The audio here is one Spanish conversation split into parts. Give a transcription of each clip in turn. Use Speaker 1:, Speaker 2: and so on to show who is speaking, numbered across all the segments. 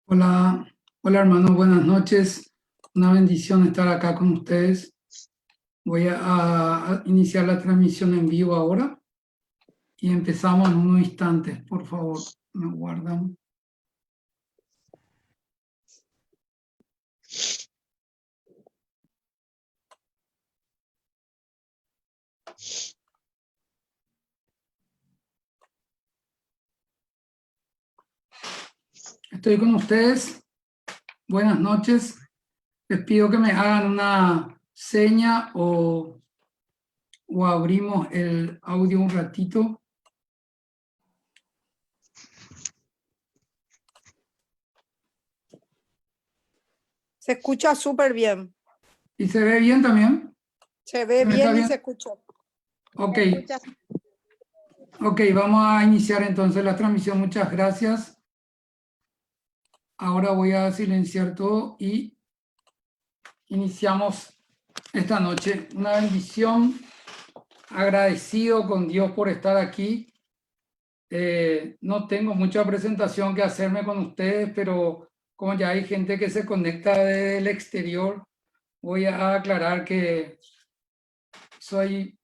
Speaker 1: Hola, hola hermanos, buenas noches. Una bendición estar acá con ustedes. Voy a iniciar la transmisión en vivo ahora y empezamos en unos instantes. Por favor, me guardan. Estoy con ustedes. Buenas noches. Les pido que me hagan una seña o abrimos el audio un ratito.
Speaker 2: Se escucha súper bien.
Speaker 1: ¿Y se ve bien también?
Speaker 2: Se ve bien y se escucha.
Speaker 1: Ok. Ok, vamos a iniciar entonces la transmisión. Muchas gracias. Ahora voy a silenciar todo y iniciamos esta noche. Una bendición, agradecido con Dios por estar aquí. No tengo mucha presentación que hacerme con ustedes, pero como ya hay gente que se conecta del exterior, voy a aclarar que soy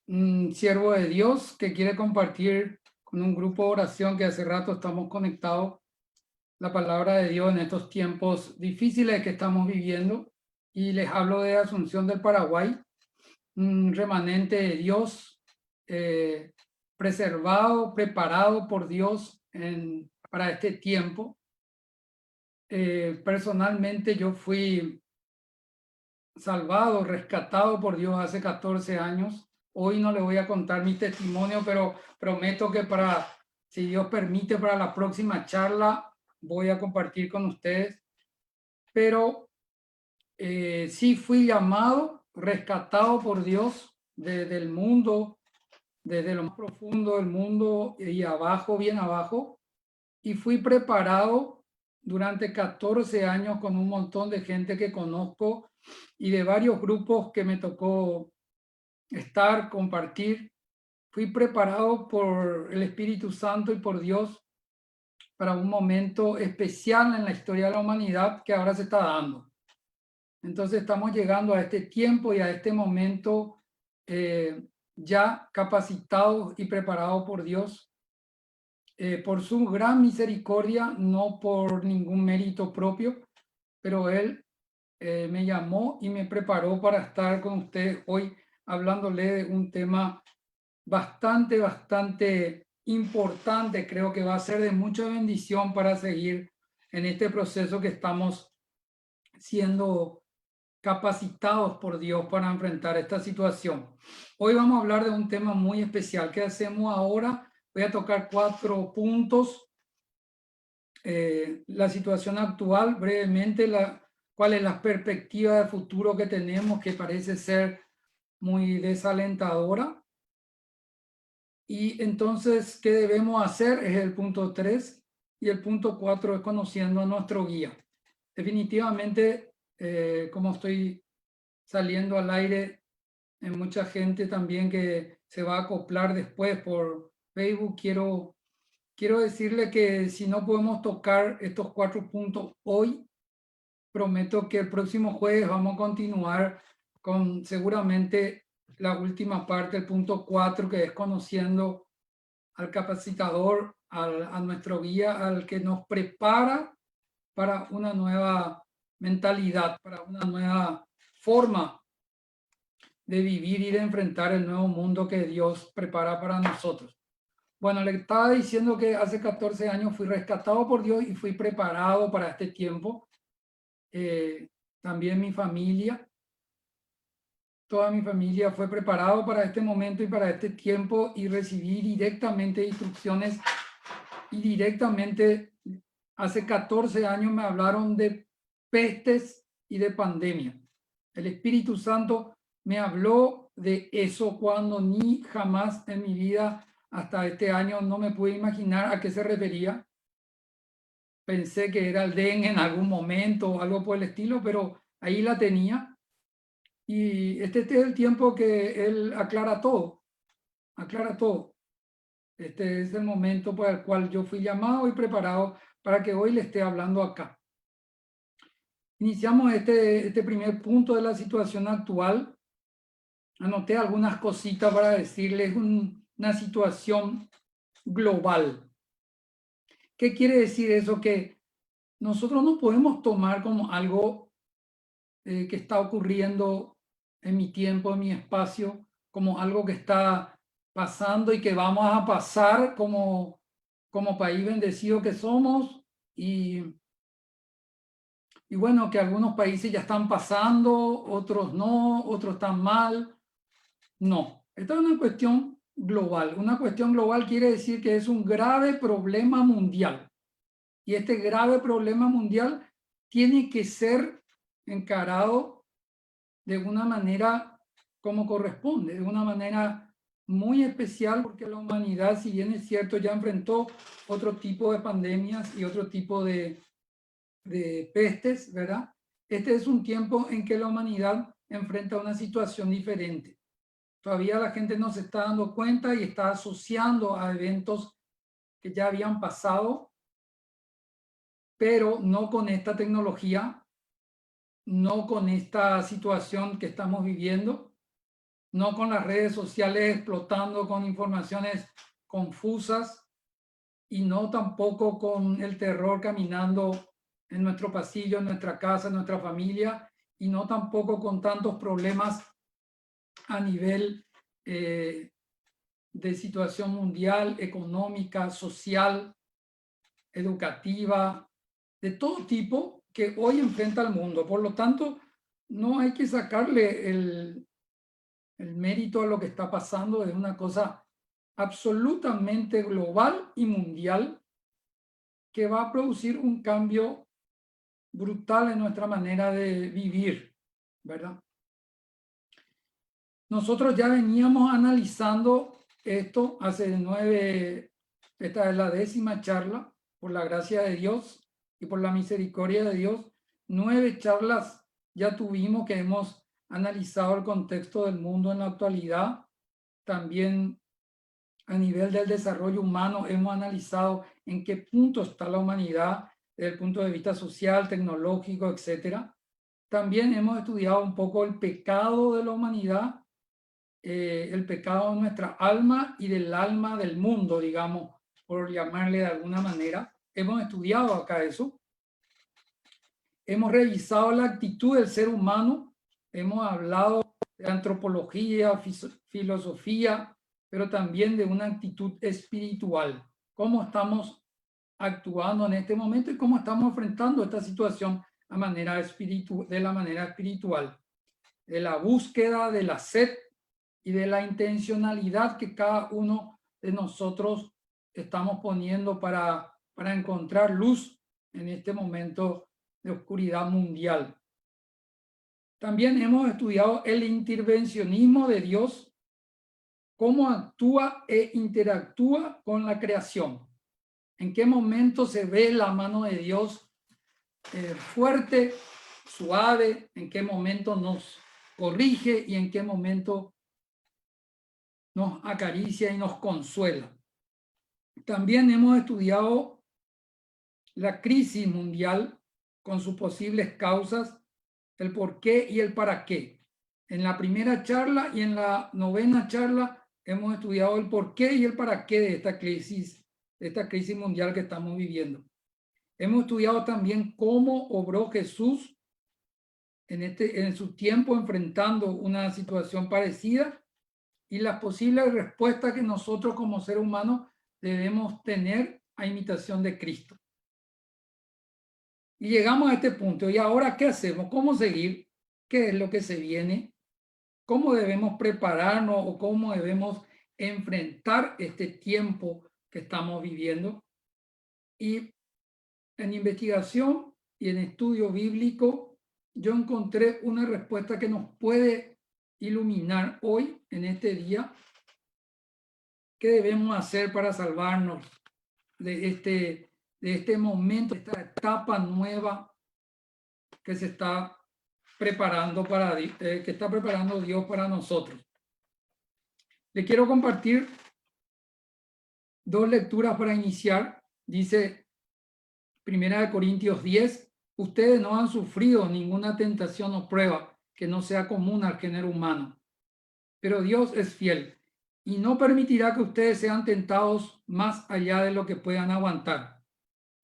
Speaker 1: un siervo de Dios que quiere compartir con un grupo de oración que hace rato estamos conectados la palabra de Dios en estos tiempos difíciles que estamos viviendo. Y les hablo de Asunción del Paraguay, un remanente de Dios preservado, preparado por Dios para este tiempo. Personalmente yo fui salvado, rescatado por Dios hace 14 años. Hoy no le voy a contar mi testimonio, pero prometo que si Dios permite, para la próxima charla voy a compartir con ustedes. Pero sí fui llamado, rescatado por Dios desde el mundo, desde lo más profundo del mundo y abajo, bien abajo, y fui preparado durante 14 años con un montón de gente que conozco y de varios grupos que me tocó estar, compartir. Fui preparado por el Espíritu Santo y por Dios para un momento especial en la historia de la humanidad que ahora se está dando. Entonces estamos llegando a este tiempo y a este momento ya capacitados y preparados por Dios, por su gran misericordia, no por ningún mérito propio, pero Él me llamó y me preparó para estar con ustedes hoy hablándole de un tema bastante importante. Creo que va a ser de mucha bendición para seguir en este proceso que estamos siendo capacitados por Dios para enfrentar esta situación. Hoy vamos a hablar de un tema muy especial. ¿Qué hacemos ahora? Voy a tocar 4 puntos. La situación actual, brevemente, cuál es la perspectiva de futuro que tenemos, que parece ser muy desalentadora. Y entonces, ¿qué debemos hacer? Es el punto 3. Y el punto 4 es conociendo a nuestro guía. Definitivamente, como estoy saliendo al aire, en mucha gente también que se va a acoplar después por Facebook. Quiero decirle que si no podemos tocar estos 4 puntos hoy, prometo que el próximo jueves vamos a continuar con seguramente la última parte, el punto 4, que es conociendo al capacitador, a nuestro guía, al que nos prepara para una nueva mentalidad, para una nueva forma de vivir y de enfrentar el nuevo mundo que Dios prepara para nosotros. Bueno, le estaba diciendo que hace 14 años fui rescatado por Dios y fui preparado para este tiempo. También mi familia, toda mi familia fue preparado para este momento y para este tiempo, y recibí directamente instrucciones y directamente hace 14 años me hablaron de pestes y de pandemia. El Espíritu Santo me habló de eso cuando ni jamás en mi vida hasta este año no me pude imaginar a qué se refería. Pensé que era el dengue en algún momento o algo por el estilo, pero ahí la tenía. Y este es el tiempo que él aclara todo, aclara todo. Este es el momento para el cual yo fui llamado y preparado para que hoy le esté hablando acá. Iniciamos este primer punto de la situación actual. Anoté algunas cositas para decirles una situación global. ¿Qué quiere decir eso? Que nosotros no podemos tomar como algo que está ocurriendo en mi tiempo, en mi espacio, como algo que está pasando y que vamos a pasar como país bendecido que somos y bueno, que algunos países ya están pasando, otros no, otros están mal. No, esta es una cuestión global. Una cuestión global quiere decir que es un grave problema mundial. Y este grave problema mundial tiene que ser encarado de una manera como corresponde, de una manera muy especial, porque la humanidad, si bien es cierto, ya enfrentó otro tipo de pandemias y otro tipo de pestes, ¿verdad? Este es un tiempo en que la humanidad enfrenta una situación diferente. Todavía la gente no se está dando cuenta y está asociando a eventos que ya habían pasado, pero no con esta tecnología, no con esta situación que estamos viviendo, no con las redes sociales explotando con informaciones confusas y no tampoco con el terror caminando en nuestro pasillo, en nuestra casa, en nuestra familia, y no tampoco con tantos problemas a nivel de situación mundial, económica, social, educativa, de todo tipo que hoy enfrenta el mundo. Por lo tanto, no hay que sacarle el mérito a lo que está pasando. Es una cosa absolutamente global y mundial que va a producir un cambio brutal en nuestra manera de vivir, ¿verdad? Nosotros ya veníamos analizando esto hace esta es la 10ª charla, por la gracia de Dios y por la misericordia de Dios. 9 charlas ya tuvimos que hemos analizado el contexto del mundo en la actualidad. También a nivel del desarrollo humano hemos analizado en qué punto está la humanidad desde el punto de vista social, tecnológico, etcétera. También hemos estudiado un poco el pecado de la humanidad, el pecado de nuestra alma y del alma del mundo, digamos, por llamarle de alguna manera. Hemos estudiado acá eso. Hemos revisado la actitud del ser humano. Hemos hablado de antropología, filosofía, pero también de una actitud espiritual. Cómo estamos actuando en este momento y cómo estamos enfrentando esta situación de la manera espiritual, de la búsqueda, de la sed y de la intencionalidad que cada uno de nosotros estamos poniendo para encontrar luz en este momento de oscuridad mundial. También hemos estudiado el intervencionismo de Dios, cómo actúa e interactúa con la creación. En qué momento se ve la mano de Dios fuerte, suave, en qué momento nos corrige y en qué momento nos acaricia y nos consuela. También hemos estudiado la crisis mundial con sus posibles causas, el por qué y el para qué. En la primera charla y en la 9ª charla hemos estudiado el por qué y el para qué de esta crisis mundial que estamos viviendo. Hemos estudiado también cómo obró Jesús en su tiempo enfrentando una situación parecida y las posibles respuestas que nosotros como seres humanos debemos tener a imitación de Cristo. Y llegamos a este punto. ¿Y ahora qué hacemos? ¿Cómo seguir? ¿Qué es lo que se viene? ¿Cómo debemos prepararnos o cómo debemos enfrentar este tiempo que estamos viviendo? Y en investigación y en estudio bíblico, yo encontré una respuesta que nos puede iluminar hoy, en este día. ¿Qué debemos hacer para salvarnos de este momento, de esta etapa nueva que se está preparando que está preparando Dios para nosotros? Le quiero compartir Dos lecturas para iniciar. Dice 1 Corintios 10, ustedes no han sufrido ninguna tentación o prueba que no sea común al género humano, pero Dios es fiel y no permitirá que ustedes sean tentados más allá de lo que puedan aguantar.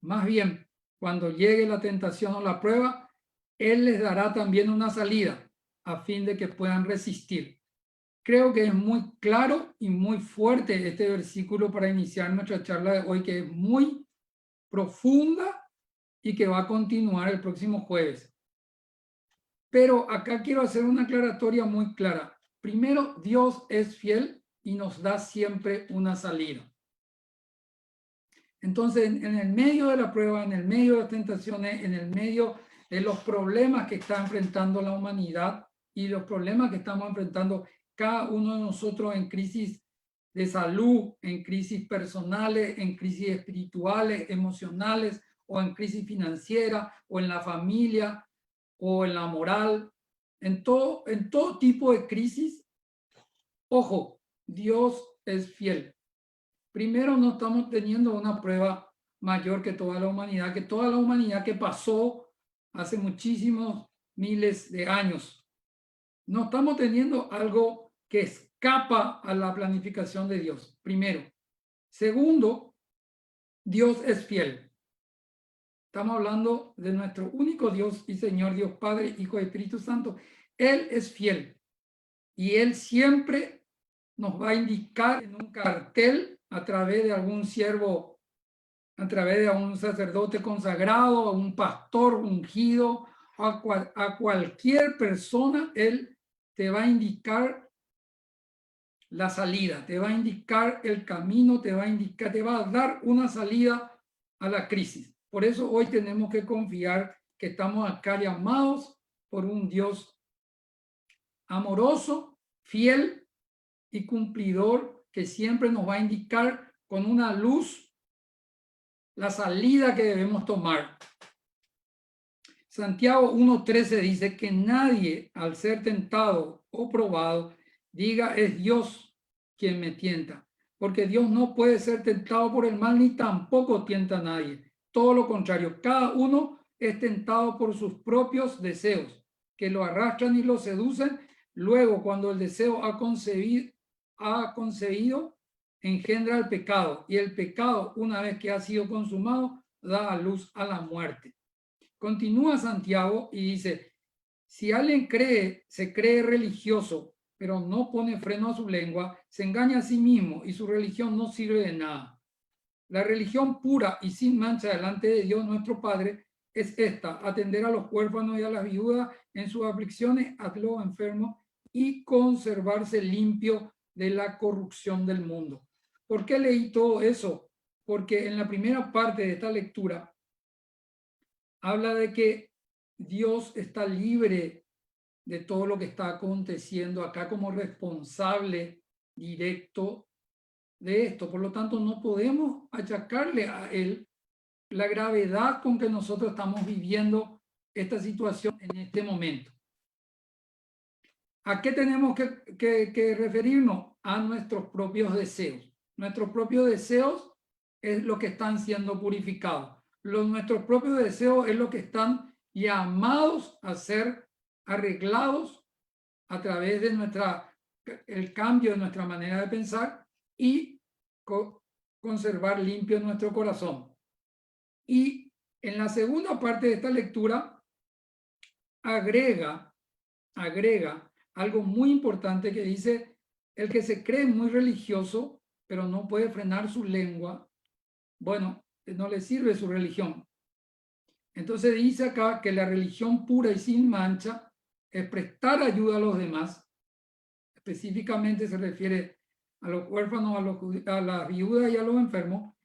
Speaker 1: Más bien, cuando llegue la tentación o la prueba, Él les dará también una salida a fin de que puedan resistir. Creo que es muy claro y muy fuerte este versículo para iniciar nuestra charla de hoy, que es muy profunda y que va a continuar el próximo jueves. Pero acá quiero hacer una aclaratoria muy clara. Primero, Dios es fiel y nos da siempre una salida. Entonces, en el medio de la prueba, en el medio de las tentaciones, en el medio de los problemas que está enfrentando la humanidad y los problemas que estamos enfrentando cada uno de nosotros en crisis de salud, en crisis personales, en crisis espirituales, emocionales, o en crisis financiera, o en la familia, o en la moral, en todo tipo de crisis, ojo, Dios es fiel. Primero, no estamos teniendo una prueba mayor que toda la humanidad que pasó hace muchísimos miles de años. No estamos teniendo algo que escapa a la planificación de Dios, primero. Segundo, Dios es fiel. Estamos hablando de nuestro único Dios y Señor, Dios Padre, Hijo y Espíritu Santo. Él es fiel y Él siempre nos va a indicar en un cartel a través de algún siervo, a través de un sacerdote consagrado, a un pastor ungido, a cualquier persona. Él te va a indicar la salida, te va a indicar el camino, te va a dar una salida a la crisis. Por eso hoy tenemos que confiar que estamos acá llamados por un Dios amoroso, fiel y cumplidor, que siempre nos va a indicar con una luz la salida que debemos tomar. Santiago 1:13 dice que nadie, al ser tentado o probado, diga es Dios quien me tienta, porque Dios no puede ser tentado por el mal ni tampoco tienta a nadie. Todo lo contrario, cada uno es tentado por sus propios deseos, que lo arrastran y lo seducen. Luego, cuando el deseo ha concebido, engendra el pecado, y el pecado, una vez que ha sido consumado, da a luz a la muerte. Continúa Santiago y dice, si alguien se cree religioso, pero no pone freno a su lengua, se engaña a sí mismo y su religión no sirve de nada. La religión pura y sin mancha delante de Dios nuestro Padre es esta: atender a los huérfanos y a las viudas en sus aflicciones, a los enfermos y conservarse limpio de la corrupción del mundo. ¿Por qué leí todo eso? Porque en la primera parte de esta lectura habla de que Dios está libre de todo lo que está aconteciendo acá como responsable directo de esto. Por lo tanto, no podemos achacarle a Él la gravedad con que nosotros estamos viviendo esta situación en este momento. ¿A qué tenemos que referirnos? A nuestros propios deseos. Nuestros propios deseos es lo que están siendo purificados. Nuestros propios deseos es lo que están llamados a ser arreglados a través de el cambio de nuestra manera de pensar y conservar limpio nuestro corazón. Y en la segunda parte de esta lectura agrega algo muy importante que dice: el que se cree muy religioso, pero no puede frenar su lengua, bueno, no le sirve su religión. Entonces dice acá que la religión pura y sin mancha es prestar ayuda a los demás. Específicamente se refiere a los huérfanos, a las viudas y a los enfermos,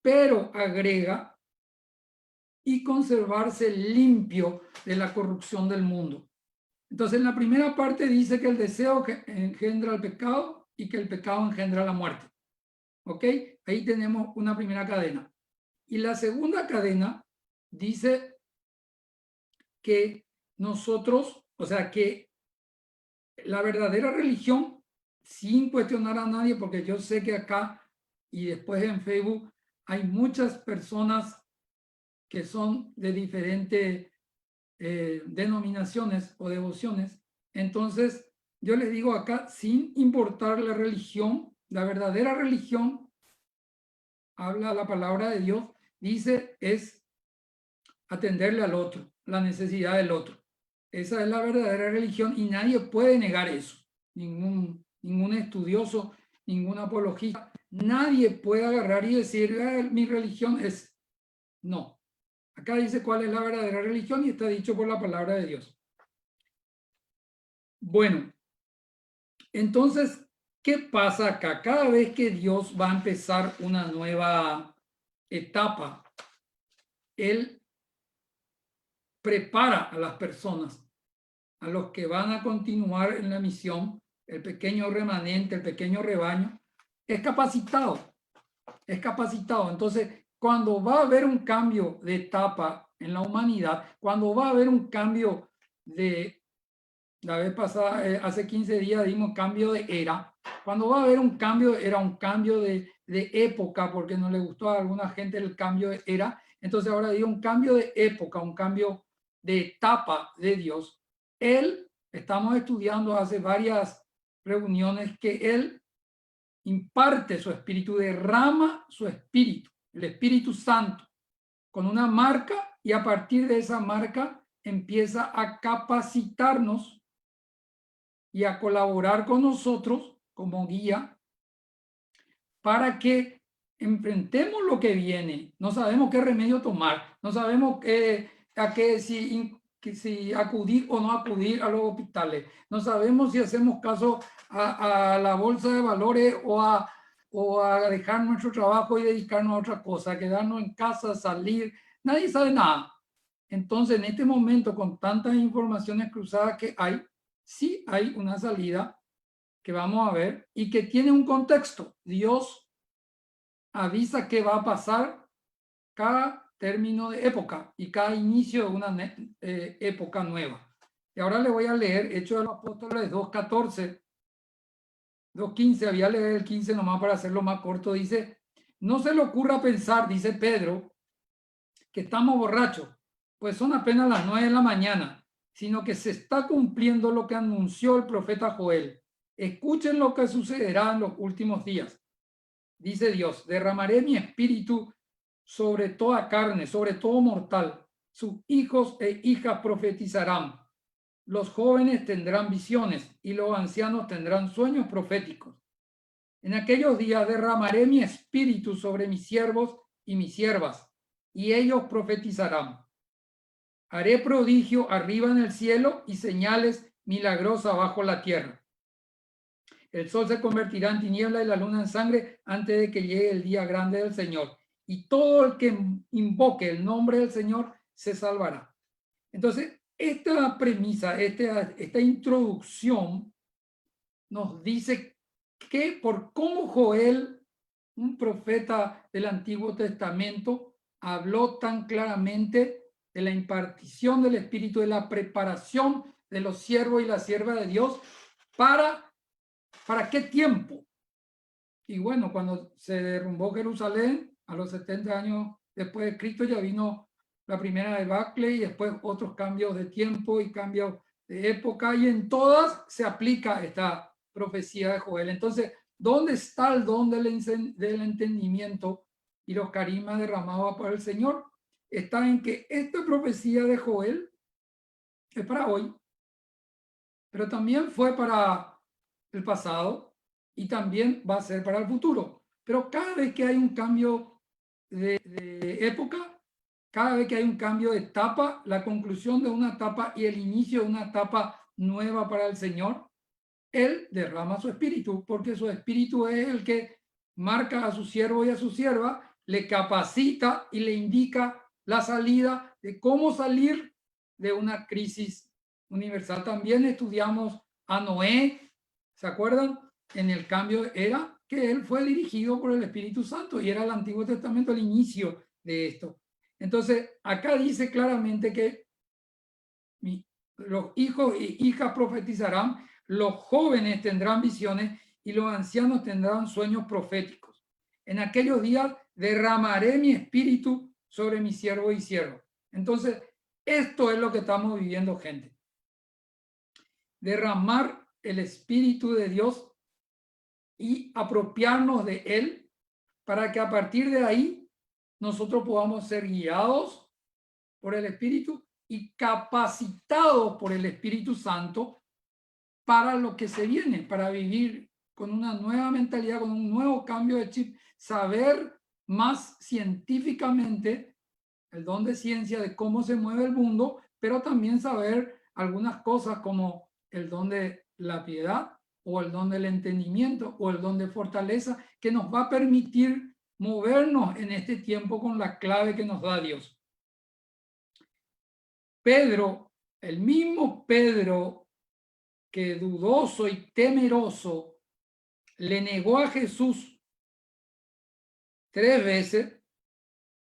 Speaker 1: pero agrega, y conservarse limpio de la corrupción del mundo. Entonces, en la primera parte dice que el deseo engendra el pecado y que el pecado engendra la muerte. ¿Ok? Ahí tenemos una primera cadena. Y la segunda cadena dice que nosotros, o sea, que la verdadera religión, sin cuestionar a nadie, porque yo sé que acá y después en Facebook hay muchas personas que son de diferentes denominaciones o devociones. Entonces, yo les digo acá, sin importar la religión, la verdadera religión, habla la palabra de Dios, dice, es atenderle al otro, la necesidad del otro. Esa es la verdadera religión y nadie puede negar eso. Ningún estudioso, ningún apologista, nadie puede agarrar y decir, mi religión es... No. Acá dice cuál es la verdadera religión y está dicho por la palabra de Dios. Bueno, entonces, ¿qué pasa acá? Cada vez que Dios va a empezar una nueva etapa, Él prepara a las personas, a los que van a continuar en la misión, el pequeño remanente, el pequeño rebaño, es capacitado, es capacitado. Entonces, cuando va a haber un cambio de etapa en la humanidad, cuando va a haber un cambio de, la vez pasada, hace 15 días dimos cambio de era, cuando va a haber un cambio, era un cambio de época, porque no le gustó a alguna gente el cambio de era, entonces ahora digo un cambio de época, un cambio de etapa de Dios. Él, estamos estudiando hace varias reuniones que Él imparte su espíritu, derrama su espíritu, el Espíritu Santo, con una marca y a partir de esa marca empieza a capacitarnos y a colaborar con nosotros como guía para que enfrentemos lo que viene. No sabemos qué remedio tomar, no sabemos si acudir o no acudir a los hospitales, no sabemos si hacemos caso a la bolsa de valores o a dejar nuestro trabajo y dedicarnos a otra cosa, quedarnos en casa, salir, nadie sabe nada. Entonces, en este momento, con tantas informaciones cruzadas que hay, sí hay una salida que vamos a ver y que tiene un contexto. Dios avisa qué va a pasar cada término de época y cada inicio de una época nueva. Y ahora le voy a leer Hechos de los Apóstoles 2.14, 2.15, había leído el 15 nomás para hacerlo más corto, dice, no se le ocurra pensar, dice Pedro, que estamos borrachos, pues son apenas las 9 de la mañana, sino que se está cumpliendo lo que anunció el profeta Joel. Escuchen lo que sucederá en los últimos días. Dice Dios, derramaré mi espíritu sobre toda carne, sobre todo mortal. Sus hijos e hijas profetizarán. Los jóvenes tendrán visiones y los ancianos tendrán sueños proféticos. En aquellos días derramaré mi espíritu sobre mis siervos y mis siervas, y ellos profetizarán. Haré prodigio arriba en el cielo y señales milagrosas bajo la tierra. El sol se convertirá en tiniebla y la luna en sangre antes de que llegue el día grande del Señor. Y todo el que invoque el nombre del Señor se salvará. Entonces, esta premisa, esta introducción nos dice que por cómo Joel, un profeta del Antiguo Testamento, habló tan claramente de la impartición del Espíritu, de la preparación de los siervos y las siervas de Dios ¿para qué tiempo? Y bueno, cuando se derrumbó Jerusalén, a los 70 años después de Cristo, ya vino la primera debacle y después otros cambios de tiempo y cambios de época, y en todas se aplica esta profecía de Joel. Entonces, ¿dónde está el don del entendimiento y los carismas derramados por el Señor? Está en que esta profecía de Joel es para hoy, pero también fue para el pasado y también va a ser para el futuro. Pero cada vez que hay un cambio de época, cada vez que hay un cambio de etapa, la conclusión de una etapa y el inicio de una etapa nueva para el Señor, Él derrama su espíritu, porque su espíritu es el que marca a su siervo y a su sierva, le capacita y le indica la salida de cómo salir de una crisis universal. También estudiamos a Noé, ¿se acuerdan? En el cambio era que él fue dirigido por el Espíritu Santo y era el Antiguo Testamento el inicio de esto. Entonces, acá dice claramente que los hijos e hijas profetizarán, los jóvenes tendrán visiones y los ancianos tendrán sueños proféticos. En aquellos días derramaré mi espíritu sobre mis siervos y siervas. Entonces, esto es lo que estamos viviendo, gente. Derramar el espíritu de Dios y apropiarnos de él para que a partir de ahí nosotros podamos ser guiados por el Espíritu y capacitados por el Espíritu Santo para lo que se viene, para vivir con una nueva mentalidad, con un nuevo cambio de chip, saber más científicamente el don de ciencia de cómo se mueve el mundo, pero también saber algunas cosas como el don de la piedad o el don del entendimiento o el don de fortaleza que nos va a permitir movernos en este tiempo con la clave que nos da Dios. Pedro, el mismo Pedro que dudoso y temeroso le negó a Jesús 3 veces,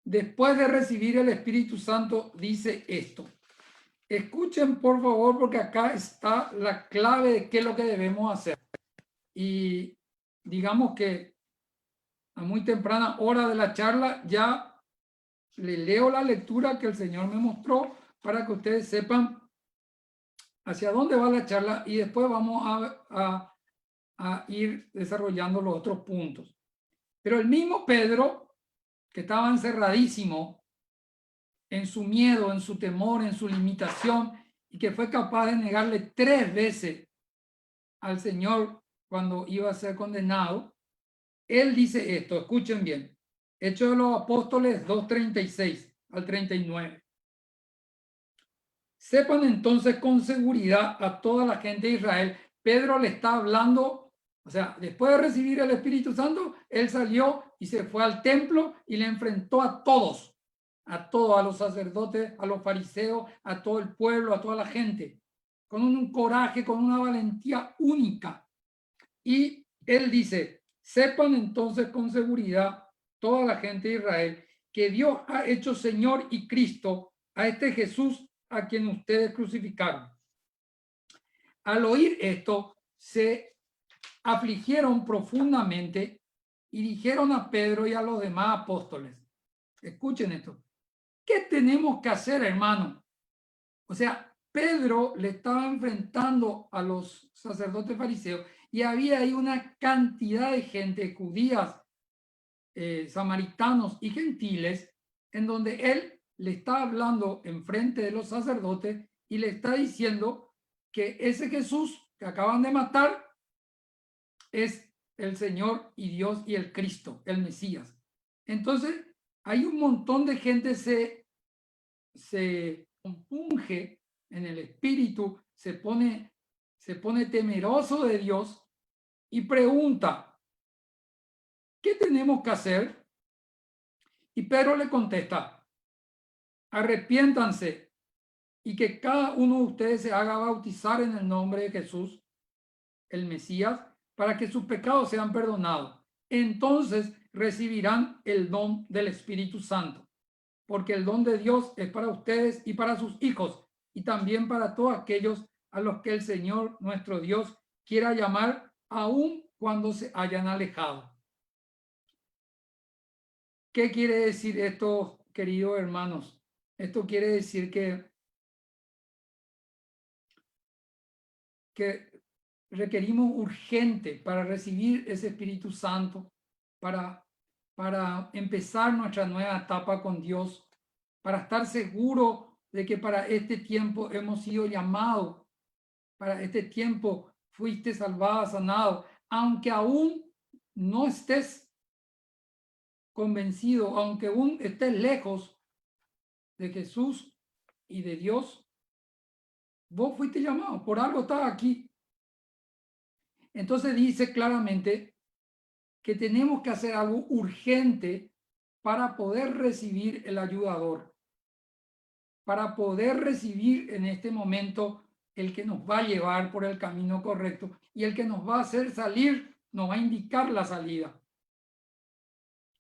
Speaker 1: después de recibir el Espíritu Santo, dice esto. Escuchen, por favor, porque acá está la clave de qué es lo que debemos hacer. Y digamos que a muy temprana hora de la charla ya le leo la lectura que el Señor me mostró para que ustedes sepan hacia dónde va la charla y después vamos a ir desarrollando los otros puntos. Pero el mismo Pedro, que estaba encerradísimo en su miedo, en su temor, en su limitación, y que fue capaz de negarle 3 veces al Señor cuando iba a ser condenado, él dice esto, escuchen bien, Hechos de los Apóstoles 2:36 al 39. Sepan entonces con seguridad a toda la gente de Israel, Pedro le está hablando, o sea, después de recibir el Espíritu Santo, él salió y se fue al templo y le enfrentó a todos, a los sacerdotes, a los fariseos, a todo el pueblo, a toda la gente, con un coraje, con una valentía única. Y él dice, sepan entonces con seguridad toda la gente de Israel que Dios ha hecho Señor y Cristo a este Jesús a quien ustedes crucificaron. Al oír esto, se afligieron profundamente y dijeron a Pedro y a los demás apóstoles, escuchen esto, ¿qué tenemos que hacer, hermano? O sea, Pedro le estaba enfrentando a los sacerdotes fariseos y había ahí una cantidad de gente, judías, samaritanos y gentiles, en donde él le está hablando en frente de los sacerdotes y le está diciendo que ese Jesús que acaban de matar es el Señor y Dios y el Cristo, el Mesías. Entonces, hay un montón de gente se compunge en el espíritu, se pone temeroso de Dios y pregunta, ¿qué tenemos que hacer? Y Pedro le contesta, arrepiéntanse y que cada uno de ustedes se haga bautizar en el nombre de Jesús, el Mesías, para que sus pecados sean perdonados. Entonces recibirán el don del Espíritu Santo, porque el don de Dios es para ustedes y para sus hijos, y también para todos aquellos a los que el Señor nuestro Dios quiera llamar, aun cuando se hayan alejado. ¿Qué quiere decir esto, queridos hermanos? Esto quiere decir que requerimos urgente para recibir ese Espíritu Santo, para empezar nuestra nueva etapa con Dios, para estar seguro de que para este tiempo hemos sido llamados, para este tiempo fuiste salvado, sanado, aunque aún no estés convencido, aunque aún estés lejos de Jesús y de Dios, vos fuiste llamado, por algo estás aquí. Entonces dice claramente que tenemos que hacer algo urgente para poder recibir el ayudador, para poder recibir en este momento el que nos va a llevar por el camino correcto y el que nos va a hacer salir, nos va a indicar la salida.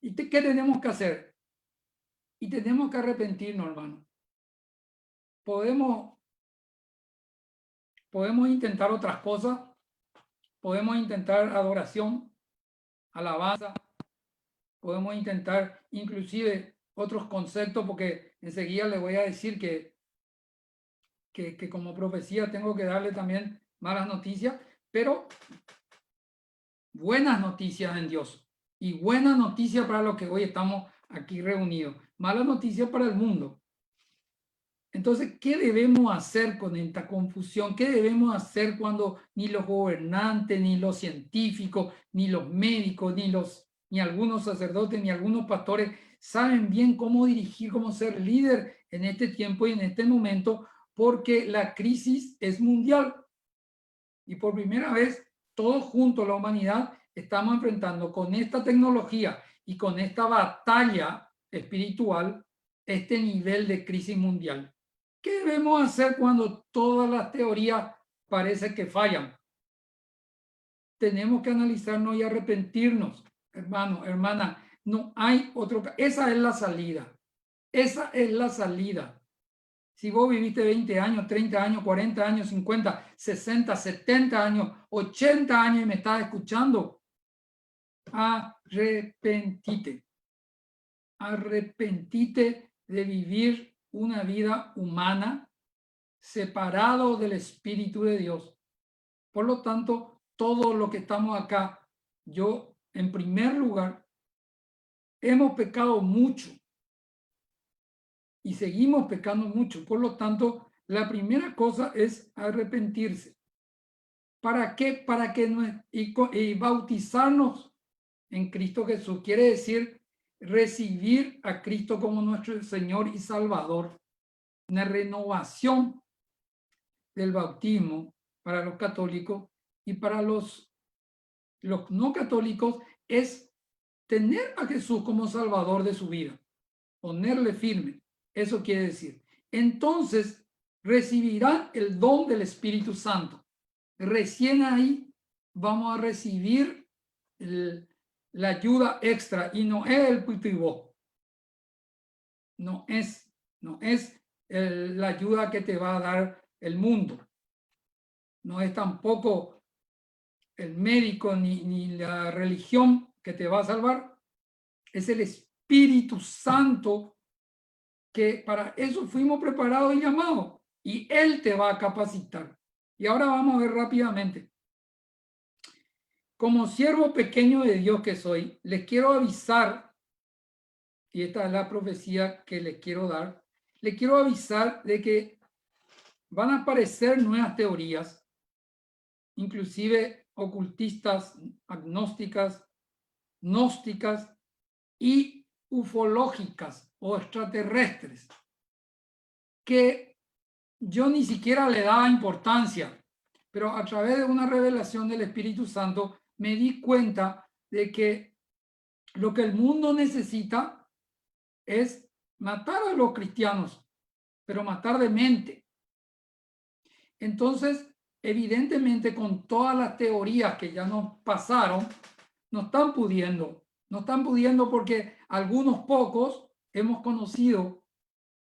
Speaker 1: ¿Y qué tenemos que hacer? Y tenemos que arrepentirnos, hermano. Podemos intentar otras cosas, podemos intentar adoración, alabanza, podemos intentar inclusive otros conceptos, porque enseguida les voy a decir que como profecía tengo que darle también malas noticias, pero buenas noticias en Dios y buenas noticias para los que hoy estamos aquí reunidos. Malas noticias para el mundo. Entonces, ¿qué debemos hacer con esta confusión? ¿Qué debemos hacer cuando ni los gobernantes, ni los científicos, ni los médicos, ni algunos sacerdotes, ni algunos pastores saben bien cómo dirigir, cómo ser líder en este tiempo y en este momento? Porque la crisis es mundial. Y por primera vez, todos juntos, la humanidad, estamos enfrentando con esta tecnología y con esta batalla espiritual este nivel de crisis mundial. ¿Qué debemos hacer cuando todas las teorías parece que fallan? Tenemos que analizarnos y arrepentirnos, hermano, hermana. No hay otro. Esa es la salida. Esa es la salida. Si vos viviste 20 años, 30 años, 40 años, 50, 60, 70 años, 80 años y me estás escuchando, arrepentite. Arrepentite de vivir una vida humana separado del Espíritu de Dios. Por lo tanto, todos los que estamos acá, yo en primer lugar, hemos pecado mucho y seguimos pecando mucho. Por lo tanto, la primera cosa es arrepentirse. ¿Para qué? Para que y bautizarnos en Cristo Jesús. Quiere decir recibir a Cristo como nuestro Señor y Salvador. Una renovación del bautismo para los católicos, y para los no católicos es tener a Jesús como Salvador de su vida, ponerle firme. Eso quiere decir. Entonces recibirán el don del Espíritu Santo. Recién ahí vamos a recibir la ayuda extra, y no es el putibó. No es la ayuda que te va a dar el mundo. No es tampoco el médico ni la religión que te va a salvar. Es el Espíritu Santo, que para eso fuimos preparados y llamados, y Él te va a capacitar. Y ahora vamos a ver rápidamente. Como siervo pequeño de Dios que soy, les quiero avisar, y esta es la profecía que les quiero dar, les quiero avisar de que van a aparecer nuevas teorías, inclusive ocultistas, agnósticas, gnósticas y ufológicas o extraterrestres, que yo ni siquiera le daba importancia, pero a través de una revelación del Espíritu Santo me di cuenta de que lo que el mundo necesita es matar a los cristianos, pero matar de mente. Entonces, evidentemente, con todas las teorías que ya nos pasaron, no están pudiendo porque algunos pocos hemos conocido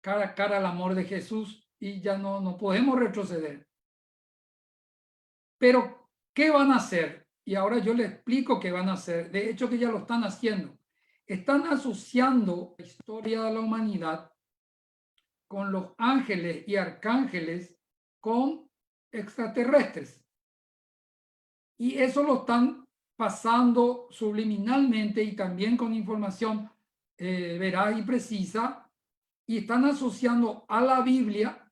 Speaker 1: cara a cara el amor de Jesús y ya no podemos retroceder. Pero, ¿qué van a hacer? Y ahora yo les explico qué van a hacer. De hecho, que ya lo están haciendo. Están asociando la historia de la humanidad con los ángeles y arcángeles con extraterrestres. Y eso lo están pasando subliminalmente y también con información veraz y precisa, y están asociando a la Biblia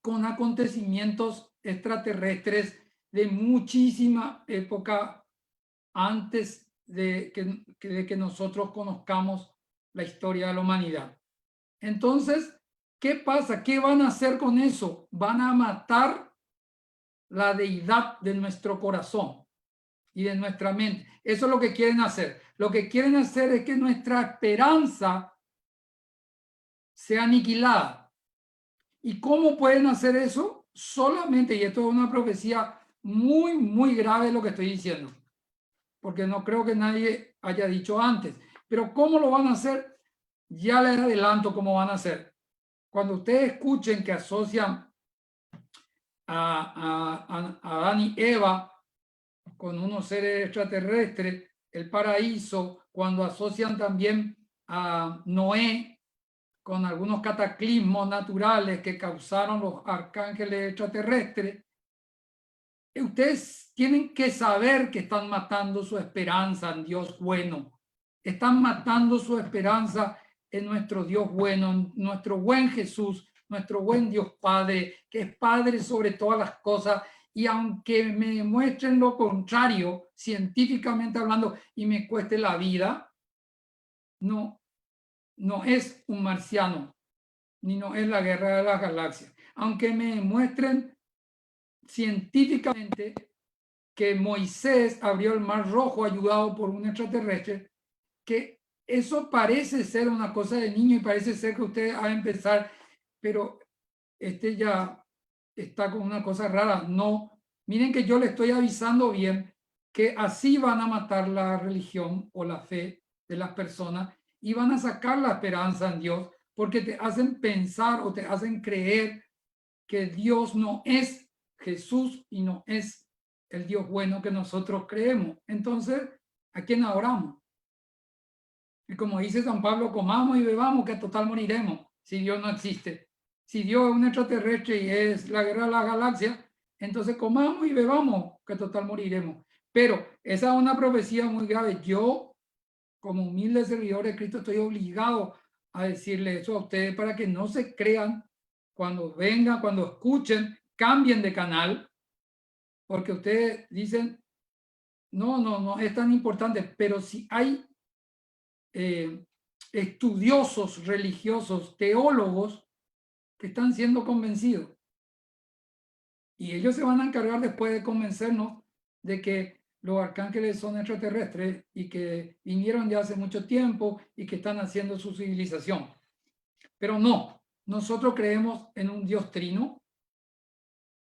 Speaker 1: con acontecimientos extraterrestres de muchísima época antes de que nosotros conozcamos la historia de la humanidad. Entonces, ¿qué pasa? ¿Qué van a hacer con eso? Van a matar la deidad de nuestro corazón y de nuestra mente. Eso es lo que quieren hacer. Lo que quieren hacer es que nuestra esperanza sea aniquilada. ¿Y cómo pueden hacer eso? Solamente, y esto es una profecía muy, muy grave lo que estoy diciendo, porque no creo que nadie haya dicho antes, pero ¿cómo lo van a hacer? Ya les adelanto cómo van a hacer. Cuando ustedes escuchen que asocian a Adán y Eva con unos seres extraterrestres, el paraíso, cuando asocian también a Noé con algunos cataclismos naturales que causaron los arcángeles extraterrestres, ustedes tienen que saber que están matando su esperanza en Dios bueno. Están matando su esperanza en nuestro Dios bueno, en nuestro buen Jesús, nuestro buen Dios Padre, que es Padre sobre todas las cosas. Y aunque me demuestren lo contrario, científicamente hablando, y me cueste la vida, no, no es un marciano, ni no es la guerra de las galaxias. Aunque me demuestren científicamente que Moisés abrió el Mar Rojo ayudado por un extraterrestre, que eso parece ser una cosa de niño y parece ser que ustedes van a empezar, pero este ya está con una cosa rara. No, miren que yo le estoy avisando bien que así van a matar la religión o la fe de las personas y van a sacar la esperanza en Dios porque te hacen pensar o te hacen creer que Dios no es Jesús y no es el Dios bueno que nosotros creemos. Entonces, ¿a quién adoramos? Y como dice San Pablo, comamos y bebamos que total moriremos si Dios no existe. Si Dios es un extraterrestre y es la guerra de las galaxias, entonces comamos y bebamos que total moriremos. Pero esa es una profecía muy grave. Yo, como humilde servidor de Cristo, estoy obligado a decirle eso a ustedes para que no se crean cuando vengan, cuando escuchen, cambien de canal, porque ustedes dicen, no es tan importante, pero si hay estudiosos religiosos, teólogos, que están siendo convencidos. Y ellos se van a encargar después de convencernos de que los arcángeles son extraterrestres y que vinieron ya hace mucho tiempo y que están haciendo su civilización. Pero no, nosotros creemos en un Dios trino,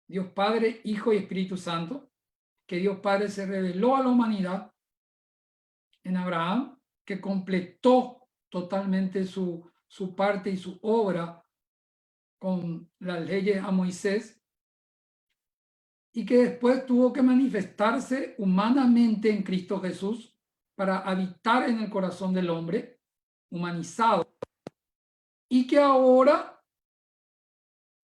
Speaker 1: Dios Padre, Hijo y Espíritu Santo, que Dios Padre se reveló a la humanidad en Abraham, que completó totalmente su parte y su obra con las leyes a Moisés, y que después tuvo que manifestarse humanamente en Cristo Jesús para habitar en el corazón del hombre, humanizado, y que ahora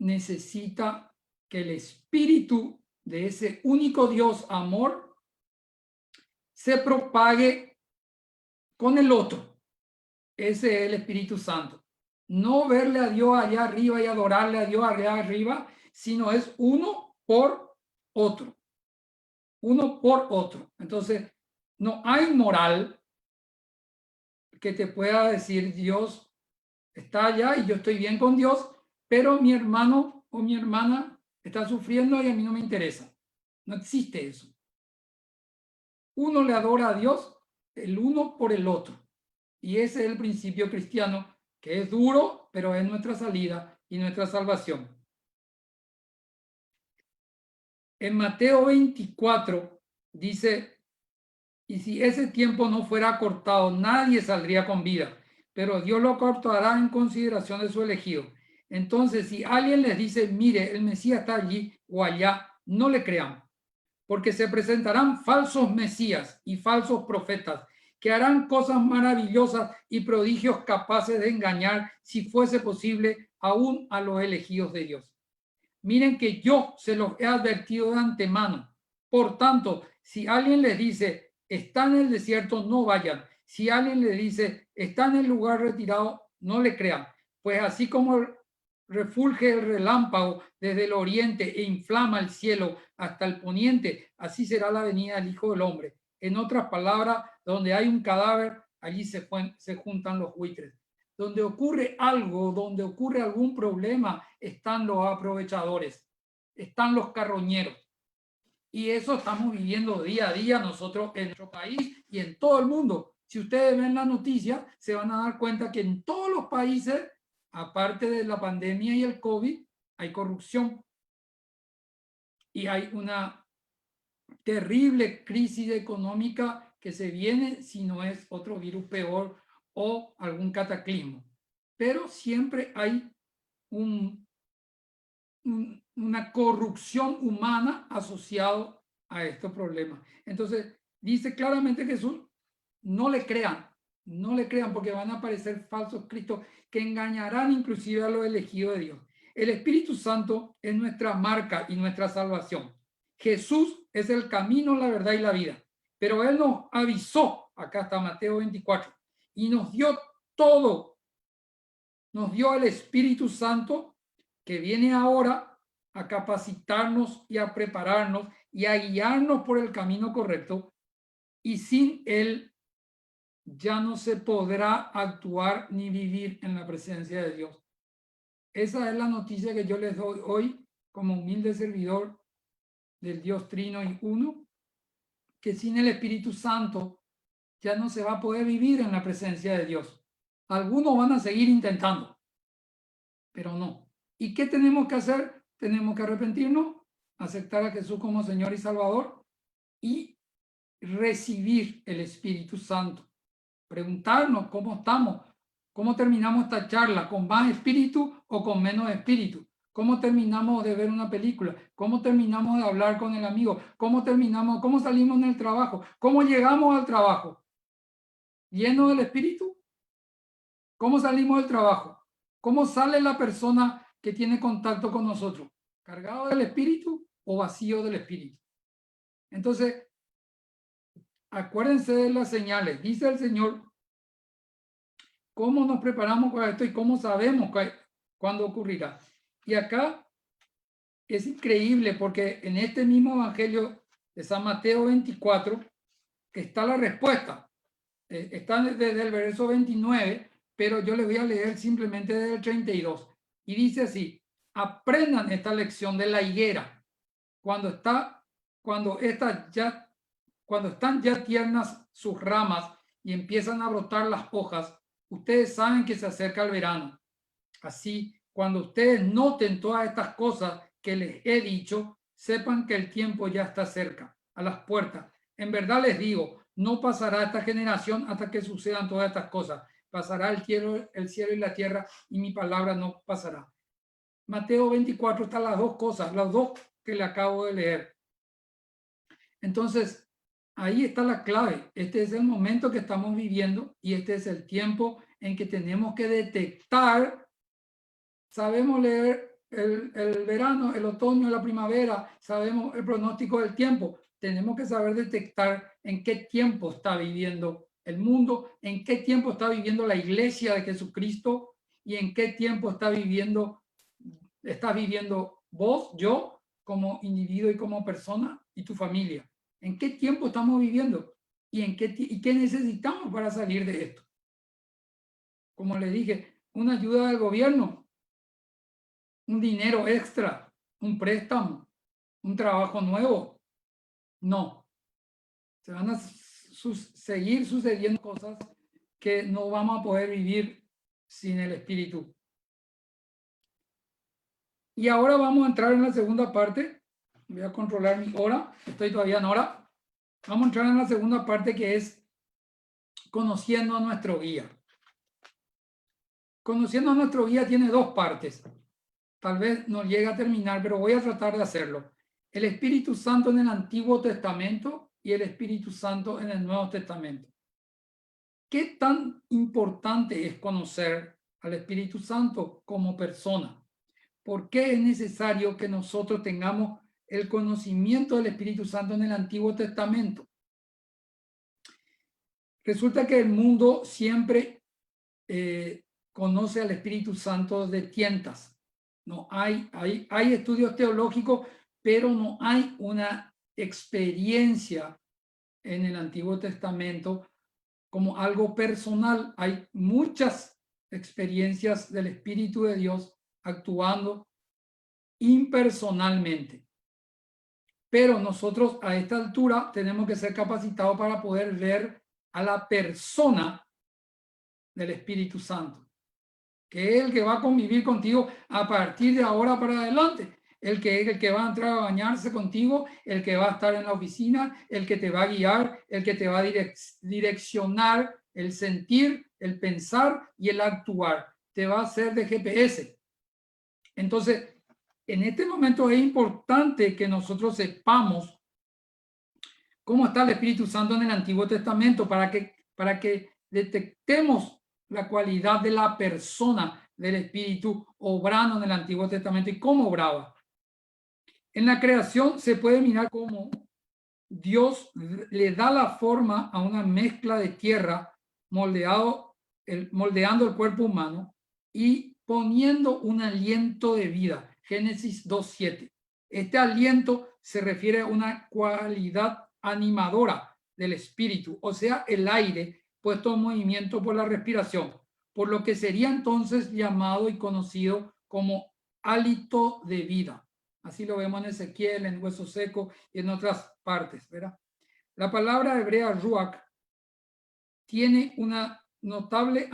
Speaker 1: necesita que el espíritu de ese único Dios amor se propague con el otro. Ese es el Espíritu Santo. No verle a Dios allá arriba y adorarle a Dios allá arriba, sino es uno por otro. Uno por otro. Entonces, no hay moral que te pueda decir Dios está allá y yo estoy bien con Dios, pero mi hermano o mi hermana está sufriendo y a mí no me interesa. No existe eso. Uno le adora a Dios, el uno por el otro. Y ese es el principio cristiano, que es duro, pero es nuestra salida y nuestra salvación. En Mateo 24 dice, y si ese tiempo no fuera acortado, nadie saldría con vida, pero Dios lo acortará en consideración de su elegido. Entonces, si alguien les dice, mire, el Mesías está allí o allá, no le crean, porque se presentarán falsos mesías y falsos profetas que harán cosas maravillosas y prodigios capaces de engañar, si fuese posible, aún a los elegidos de Dios. Miren que yo se los he advertido de antemano. Por tanto, si alguien les dice, está en el desierto, no vayan. Si alguien les dice, está en el lugar retirado, no le crean. Pues así como refulge el relámpago desde el oriente e inflama el cielo hasta el poniente, así será la venida del Hijo del Hombre. En otras palabras, donde hay un cadáver, allí se juntan los buitres. Donde ocurre algo, donde ocurre algún problema, están los aprovechadores, están los carroñeros. Y eso estamos viviendo día a día nosotros en nuestro país y en todo el mundo. Si ustedes ven la noticia, se van a dar cuenta que en todos los países, aparte de la pandemia y el COVID, hay corrupción. Y hay una terrible crisis económica que se viene si no es otro virus peor o algún cataclismo. Pero siempre hay una corrupción humana asociado a estos problemas. Entonces, dice claramente Jesús, no le crean, no le crean, porque van a aparecer falsos cristos que engañarán inclusive a los elegidos de Dios. El Espíritu Santo es nuestra marca y nuestra salvación. Jesús es el camino, la verdad y la vida. Pero Él nos avisó, acá está Mateo 24, y nos dio todo. Nos dio el Espíritu Santo que viene ahora a capacitarnos y a prepararnos y a guiarnos por el camino correcto. Y sin Él ya no se podrá actuar ni vivir en la presencia de Dios. Esa es la noticia que yo les doy hoy como humilde servidor del Dios Trino y Uno, que sin el Espíritu Santo ya no se va a poder vivir en la presencia de Dios. Algunos van a seguir intentando, pero no. ¿Y qué tenemos que hacer? Tenemos que arrepentirnos, aceptar a Jesús como Señor y Salvador y recibir el Espíritu Santo. Preguntarnos cómo estamos, cómo terminamos esta charla, con más espíritu o con menos espíritu. ¿Cómo terminamos de ver una película? ¿Cómo terminamos de hablar con el amigo? ¿Cómo terminamos? ¿Cómo salimos en el trabajo? ¿Cómo llegamos al trabajo? ¿Lleno del espíritu? ¿Cómo salimos del trabajo? ¿Cómo sale la persona que tiene contacto con nosotros? ¿Cargado del espíritu o vacío del espíritu? Entonces, acuérdense de las señales. Dice el Señor, ¿cómo nos preparamos para esto y cómo sabemos cuándo ocurrirá? Y acá es increíble porque en este mismo evangelio de San Mateo 24 que está la respuesta. Está desde el verso 29, pero yo les voy a leer simplemente desde el 32. Y dice así: aprendan esta lección de la higuera. Cuando están ya tiernas sus ramas y empiezan a brotar las hojas, ustedes saben que se acerca el verano. Así, cuando ustedes noten todas estas cosas que les he dicho, sepan que el tiempo ya está cerca, a las puertas. En verdad les digo, no pasará esta generación hasta que sucedan todas estas cosas. Pasará el cielo y la tierra y mi palabra no pasará. Mateo 24 están las dos cosas, las dos que le acabo de leer. Entonces, ahí está la clave. Este es el momento que estamos viviendo y este es el tiempo en que tenemos que detectar. Sabemos leer el verano, el otoño, la primavera, sabemos el pronóstico del tiempo. Tenemos que saber detectar en qué tiempo está viviendo el mundo, en qué tiempo está viviendo la iglesia de Jesucristo y en qué tiempo está viviendo vos, yo, como individuo y como persona y tu familia. ¿En qué tiempo estamos viviendo? ¿Y qué necesitamos para salir de esto? Como les dije, una ayuda del gobierno, un dinero extra, un préstamo, un trabajo nuevo. No. Se van a seguir sucediendo cosas que no vamos a poder vivir sin el Espíritu. Y ahora vamos a entrar en la segunda parte. Voy a controlar mi hora. Estoy todavía en hora. Vamos a entrar en la segunda parte, que es conociendo a nuestro guía. Conociendo a nuestro guía tiene dos partes. Tal vez no llegue a terminar, pero voy a tratar de hacerlo. El Espíritu Santo en el Antiguo Testamento y el Espíritu Santo en el Nuevo Testamento. ¿Qué tan importante es conocer al Espíritu Santo como persona? ¿Por qué es necesario que nosotros tengamos el conocimiento del Espíritu Santo en el Antiguo Testamento? Resulta que el mundo siempre conoce al Espíritu Santo de tientas. No hay estudios teológicos, pero no hay una experiencia en el Antiguo Testamento como algo personal. Hay muchas experiencias del Espíritu de Dios actuando impersonalmente. Pero nosotros a esta altura tenemos que ser capacitados para poder ver a la persona del Espíritu Santo, que es el que va a convivir contigo a partir de ahora para adelante, el que va a entrar a bañarse contigo, el que va a estar en la oficina, el que te va a guiar, el que te va a direccionar el sentir, el pensar y el actuar. Te va a hacer de GPS. Entonces, en este momento es importante que nosotros sepamos cómo está el Espíritu Santo en el Antiguo Testamento para que para que detectemos la cualidad de la persona del Espíritu obrando en el Antiguo Testamento y cómo obraba. En la creación se puede mirar cómo Dios le da la forma a una mezcla de tierra moldeando el cuerpo humano y poniendo un aliento de vida. Génesis 2:7. Este aliento se refiere a una cualidad animadora del espíritu, o sea, el aire puesto en movimiento por la respiración, por lo que sería entonces llamado y conocido como hálito de vida. Así lo vemos en Ezequiel, en Hueso Seco y en otras partes, ¿verdad? La palabra hebrea ruach tiene una notable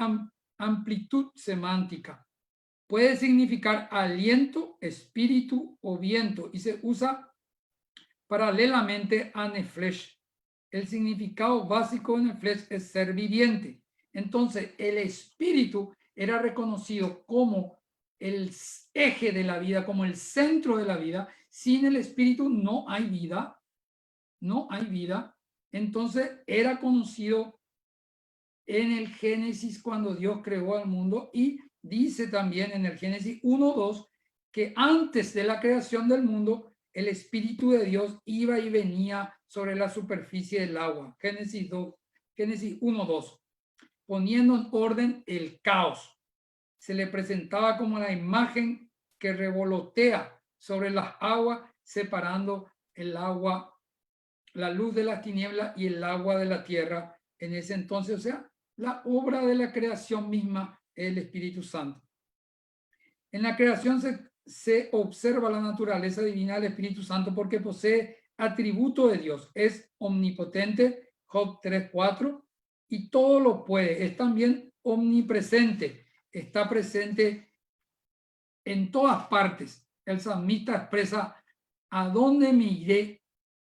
Speaker 1: amplitud semántica. Puede significar aliento, espíritu o viento y se usa paralelamente a nefesh. El significado básico de nefesh es ser viviente. Entonces, el espíritu era reconocido como el eje de la vida, como el centro de la vida. Sin el espíritu no hay vida, no hay vida. Entonces, era conocido en el Génesis cuando Dios creó al mundo y dice también en el Génesis 1:2 que antes de la creación del mundo el Espíritu de Dios iba y venía sobre la superficie del agua. Génesis 1:2, poniendo en orden el caos. Se le presentaba como la imagen que revolotea sobre las aguas, separando el agua, la luz de las tinieblas y el agua de la tierra en ese entonces. O sea, la obra de la creación misma es el Espíritu Santo. En la creación se observa la naturaleza divina del Espíritu Santo porque posee atributo de Dios. Es omnipotente, Job 3:4, y todo lo puede. Es también omnipresente. Está presente en todas partes. El salmista expresa: ¿a dónde me iré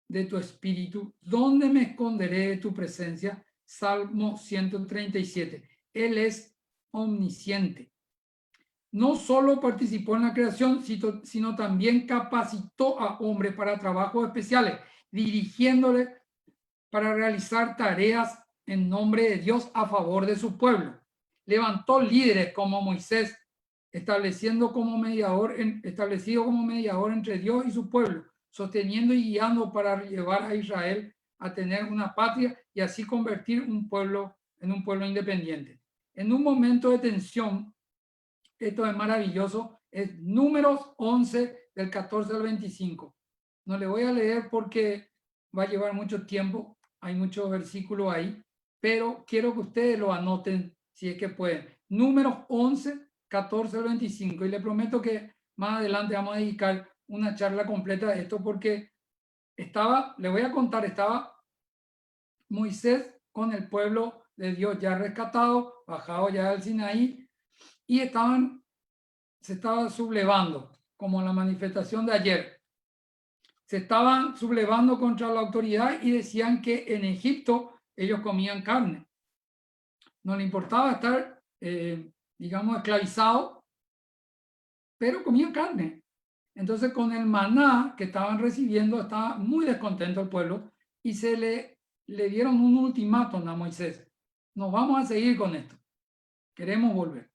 Speaker 1: de tu espíritu? ¿Dónde me esconderé de tu presencia? Salmo 137. Él es omnisciente. No solo participó en la creación, sino también capacitó a hombres para trabajos especiales, dirigiéndole para realizar tareas en nombre de Dios a favor de su pueblo. Levantó líderes como Moisés, establecido como mediador entre Dios y su pueblo, sosteniendo y guiando para llevar a Israel a tener una patria y así convertir un pueblo en un pueblo independiente. En un momento de tensión, esto es maravilloso, es Números 11 del 14 al 25. No le voy a leer porque va a llevar mucho tiempo, hay muchos versículos ahí, pero quiero que ustedes lo anoten si es que pueden. Números 11, 14 al 25. Y le prometo que más adelante vamos a dedicar una charla completa de esto porque le voy a contar, estaba Moisés con el pueblo de Dios ya rescatado, bajado ya del Sinaí, y se estaba sublevando, como la manifestación de ayer. Se estaban sublevando contra la autoridad y decían que en Egipto ellos comían carne. No le importaba estar, digamos, esclavizados, pero comían carne. Entonces, con el maná que estaban recibiendo, estaba muy descontento el pueblo y le dieron un ultimátum a Moisés. Nos vamos a seguir con esto. Queremos volver.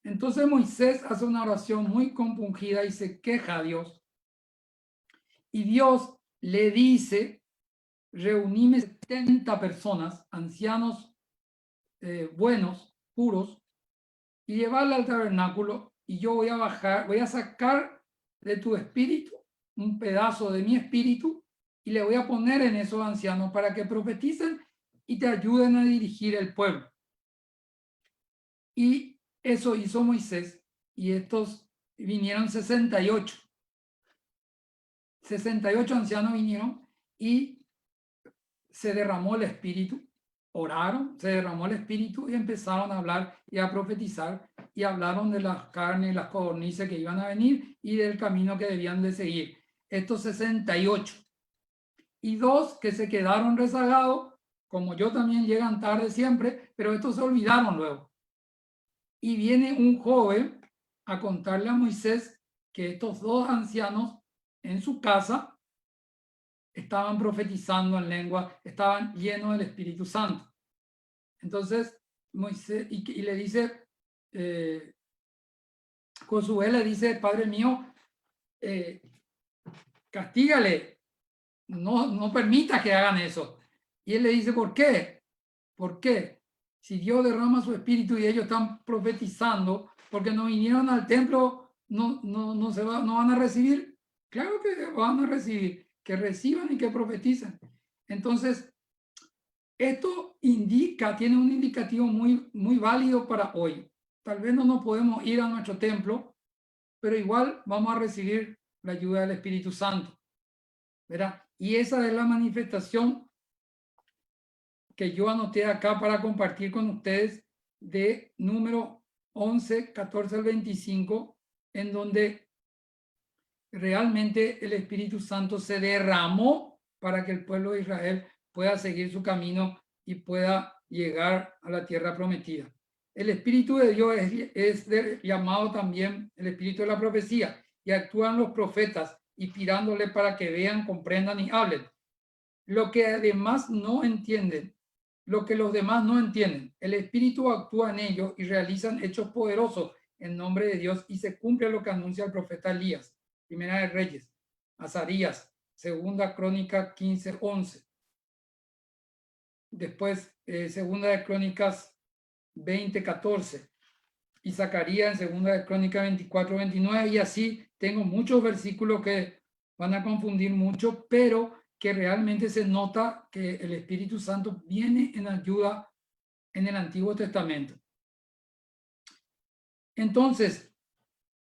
Speaker 1: Entonces Moisés hace una oración muy compungida y se queja a Dios. Y Dios le dice: reunime 70 personas, ancianos buenos, puros, y llevarla al tabernáculo y yo voy a bajar, voy a sacar de tu espíritu un pedazo de mi espíritu y le voy a poner en esos ancianos para que profeticen y te ayuden a dirigir el pueblo. Y eso hizo Moisés y estos vinieron 68. 68 ancianos vinieron y se derramó el espíritu, oraron, se derramó el espíritu y empezaron a hablar y a profetizar y hablaron de las carnes y las codornices que iban a venir y del camino que debían de seguir. Estos 68. Y dos que se quedaron rezagados, como yo también, llegan tarde siempre, pero estos se olvidaron luego. Y viene un joven a contarle a Moisés que estos dos ancianos en su casa estaban profetizando en lengua, estaban llenos del Espíritu Santo. Entonces, Moisés, y le dice, Josué le dice, Padre mío, castígale, no permita que hagan eso. Y él le dice, ¿por qué? ¿Por qué? Si Dios derrama su espíritu y ellos están profetizando, porque no vinieron al templo, no van a recibir. Claro que van a recibir, que reciban y que profeticen. Entonces, esto tiene un indicativo muy válido para hoy. Tal vez no nos podemos ir a nuestro templo, pero igual vamos a recibir la ayuda del Espíritu Santo, ¿verdad? Y esa es la manifestación que yo anoté acá para compartir con ustedes de número 11, 14 al 25, en donde realmente el Espíritu Santo se derramó para que el pueblo de Israel pueda seguir su camino y pueda llegar a la tierra prometida. El Espíritu de Dios es llamado también el Espíritu de la profecía, y actúan los profetas inspirándole para que vean, comprendan y hablen. Lo que además no entienden, lo que los demás no entienden, el Espíritu actúa en ellos y realizan hechos poderosos en nombre de Dios, y se cumple lo que anuncia el profeta Elías. Primera de Reyes, Azarías, Segunda Crónica 15:11. Después, Segunda de Crónicas 20:14. Y Zacarías en Segunda de Crónicas 24:29. Y así tengo muchos versículos que van a confundir mucho, pero que realmente se nota que el Espíritu Santo viene en ayuda en el Antiguo Testamento. Entonces,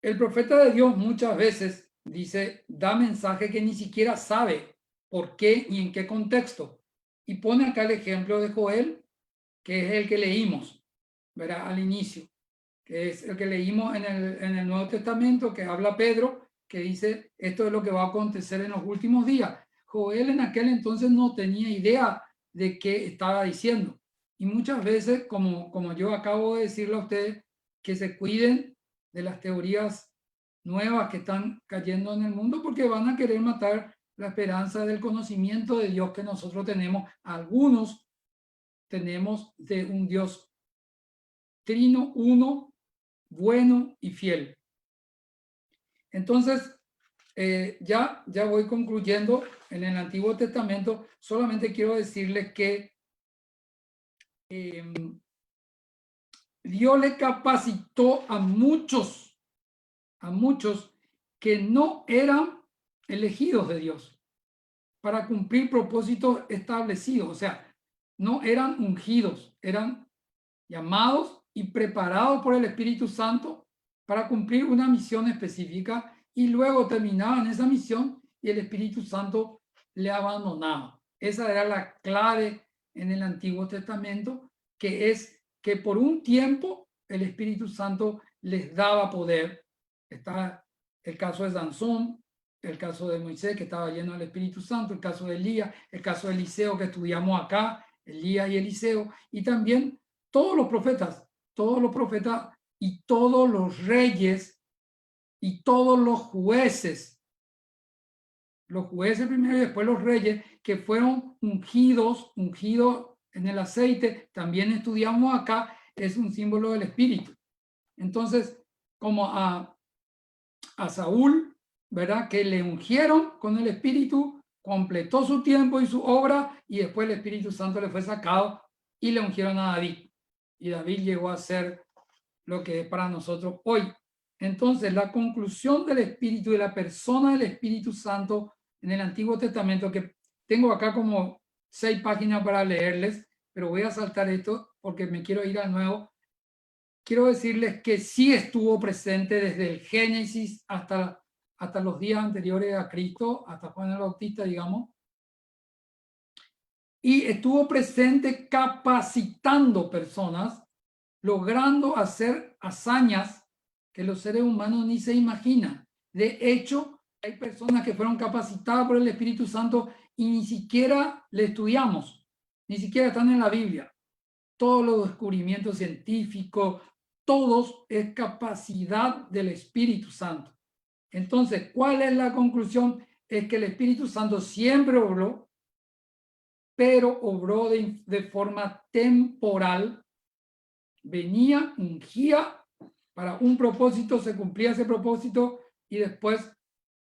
Speaker 1: el profeta de Dios muchas veces dice, da mensaje que ni siquiera sabe por qué y en qué contexto. Y pone acá el ejemplo de Joel, que es el que leímos, ¿verdad? Al inicio, que es el que leímos en el Nuevo Testamento, que habla Pedro, que dice, esto es lo que va a acontecer en los últimos días. Joel en aquel entonces no tenía idea de qué estaba diciendo. Y muchas veces, como yo acabo de decirle a ustedes, que se cuiden de las teorías nuevas que están cayendo en el mundo, porque van a querer matar la esperanza del conocimiento de Dios que nosotros tenemos. Algunos tenemos de un Dios trino, uno, bueno y fiel. Entonces, ya voy concluyendo. En el Antiguo Testamento solamente quiero decirles que Dios le capacitó a muchos que no eran elegidos de Dios para cumplir propósitos establecidos. O sea, no eran ungidos, eran llamados y preparados por el Espíritu Santo para cumplir una misión específica, y luego terminaban esa misión y el Espíritu Santo le abandonaba. Esa era la clave en el Antiguo Testamento, que es que por un tiempo el Espíritu Santo les daba poder. Está el caso de Sansón, el caso de Moisés, que estaba lleno del Espíritu Santo, el caso de Elías, el caso de Eliseo, que estudiamos acá, Elías y Eliseo, y también todos los profetas y todos los reyes y todos los jueces primero y después los reyes, que fueron ungidos en el aceite, también estudiamos acá, es un símbolo del Espíritu. Entonces, como a Saúl, ¿verdad? Que le ungieron con el Espíritu, completó su tiempo y su obra, y después el Espíritu Santo le fue sacado y le ungieron a David. Y David llegó a ser lo que es para nosotros hoy. Entonces, la conclusión del Espíritu, de la persona del Espíritu Santo en el Antiguo Testamento, que tengo acá como 6 páginas para leerles, pero voy a saltar esto porque me quiero ir al nuevo. Quiero decirles que sí estuvo presente desde el Génesis hasta los días anteriores a Cristo, hasta Juan el Bautista, digamos, y estuvo presente capacitando personas, logrando hacer hazañas que los seres humanos ni se imaginan. De hecho, hay personas que fueron capacitadas por el Espíritu Santo y ni siquiera le estudiamos, ni siquiera están en la Biblia. Todos los descubrimientos científicos, todos es capacidad del Espíritu Santo. Entonces, ¿cuál es la conclusión? Es que el Espíritu Santo siempre obró pero obró de forma temporal. Venía, ungía para un propósito, se cumplía ese propósito y después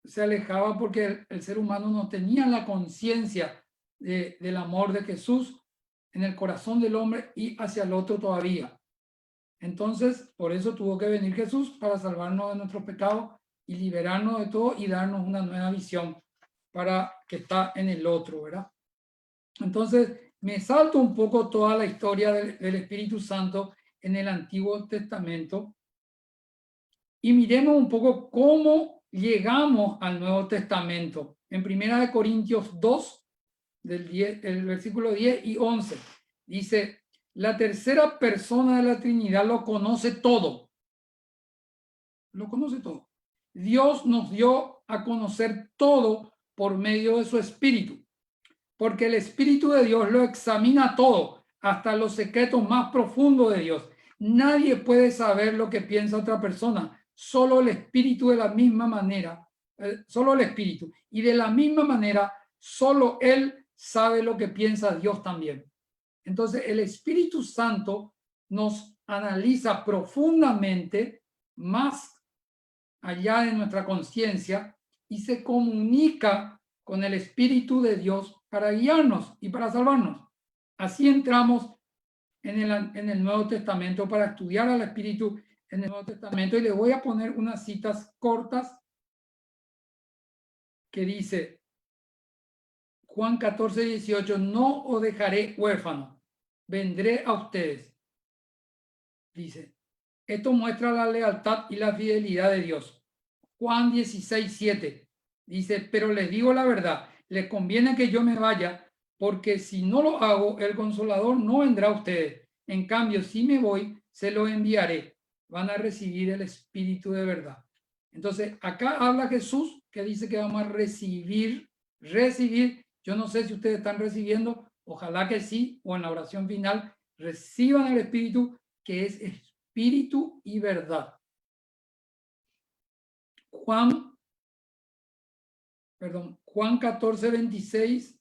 Speaker 1: se alejaba porque el ser humano no tenía la conciencia del amor de Jesús en el corazón del hombre y hacia el otro todavía. Entonces, por eso tuvo que venir Jesús para salvarnos de nuestros pecados y liberarnos de todo y darnos una nueva visión para que está en el otro, ¿verdad? Entonces, me salto un poco toda la historia del Espíritu Santo en el Antiguo Testamento y miremos un poco cómo llegamos al Nuevo Testamento. En 1 Corintios 2, el versículo 10 y 11, dice, la tercera persona de la Trinidad lo conoce todo. Lo conoce todo. Dios nos dio a conocer todo por medio de su Espíritu, porque el Espíritu de Dios lo examina todo, hasta los secretos más profundos de Dios. Nadie puede saber lo que piensa otra persona, solo el Espíritu de la misma manera, solo el Espíritu. Y de la misma manera, solo Él sabe lo que piensa Dios también. Entonces, el Espíritu Santo nos analiza profundamente, más allá de nuestra conciencia, y se comunica con el Espíritu de Dios para guiarnos y para salvarnos. Así entramos en el Nuevo Testamento para estudiar al Espíritu en el Nuevo Testamento, y le voy a poner unas citas cortas que dice Juan 14, 18, no os dejaré huérfano, vendré a ustedes. Dice, esto muestra la lealtad y la fidelidad de Dios. Juan 16, 7 dice, pero les digo la verdad, les conviene que yo me vaya, porque si no lo hago, el Consolador no vendrá a ustedes. En cambio, si me voy, se lo enviaré. Van a recibir el Espíritu de verdad. Entonces, acá habla Jesús, que dice que vamos a recibir. Yo no sé si ustedes están recibiendo, ojalá que sí, o en la oración final, reciban el Espíritu, que es Espíritu y verdad. Juan 14, 26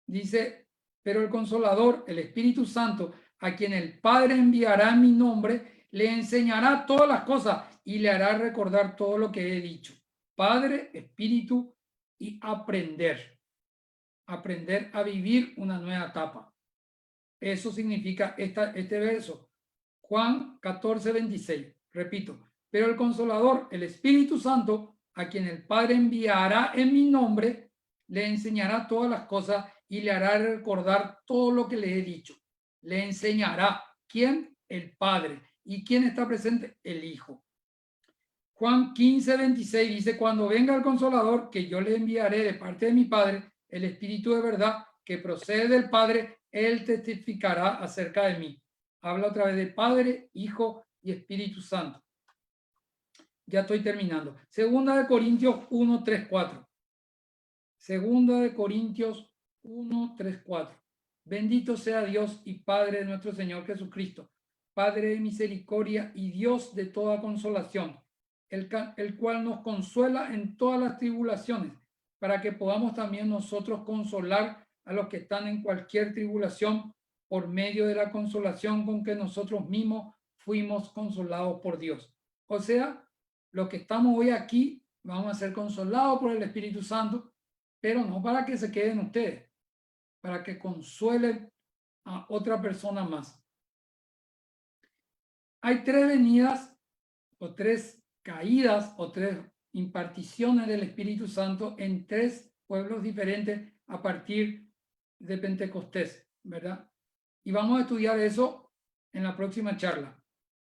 Speaker 1: dice, pero el Consolador, el Espíritu Santo, a quien el Padre enviará en mi nombre, le enseñará todas las cosas y le hará recordar todo lo que he dicho. Padre, Espíritu y aprender. Aprender a vivir una nueva etapa. Eso significa este verso. Juan 14, 26. Repito, pero el Consolador, el Espíritu Santo, a quien el Padre enviará en mi nombre, le enseñará todas las cosas y le hará recordar todo lo que le he dicho. Le enseñará. ¿Quién? El Padre. ¿Y quién está presente? El Hijo. Juan 15, 26 dice, cuando venga el Consolador, que yo le enviaré de parte de mi Padre, el Espíritu de verdad, que procede del Padre, Él testificará acerca de mí. Habla otra vez de Padre, Hijo y Espíritu Santo. Ya estoy terminando. Segunda de Corintios 1, 3, 4. Segunda de Corintios 1, 3, 4. Bendito sea Dios y Padre de nuestro Señor Jesucristo, Padre de misericordia y Dios de toda consolación, el cual nos consuela en todas las tribulaciones, para que podamos también nosotros consolar a los que están en cualquier tribulación por medio de la consolación con que nosotros mismos fuimos consolados por Dios. O sea, los que estamos hoy aquí vamos a ser consolados por el Espíritu Santo, pero no para que se queden ustedes, para que consuelen a otra persona más. Hay tres venidas o tres caídas o tres imparticiones del Espíritu Santo en tres pueblos diferentes a partir de Pentecostés, ¿verdad? Y vamos a estudiar eso en la próxima charla,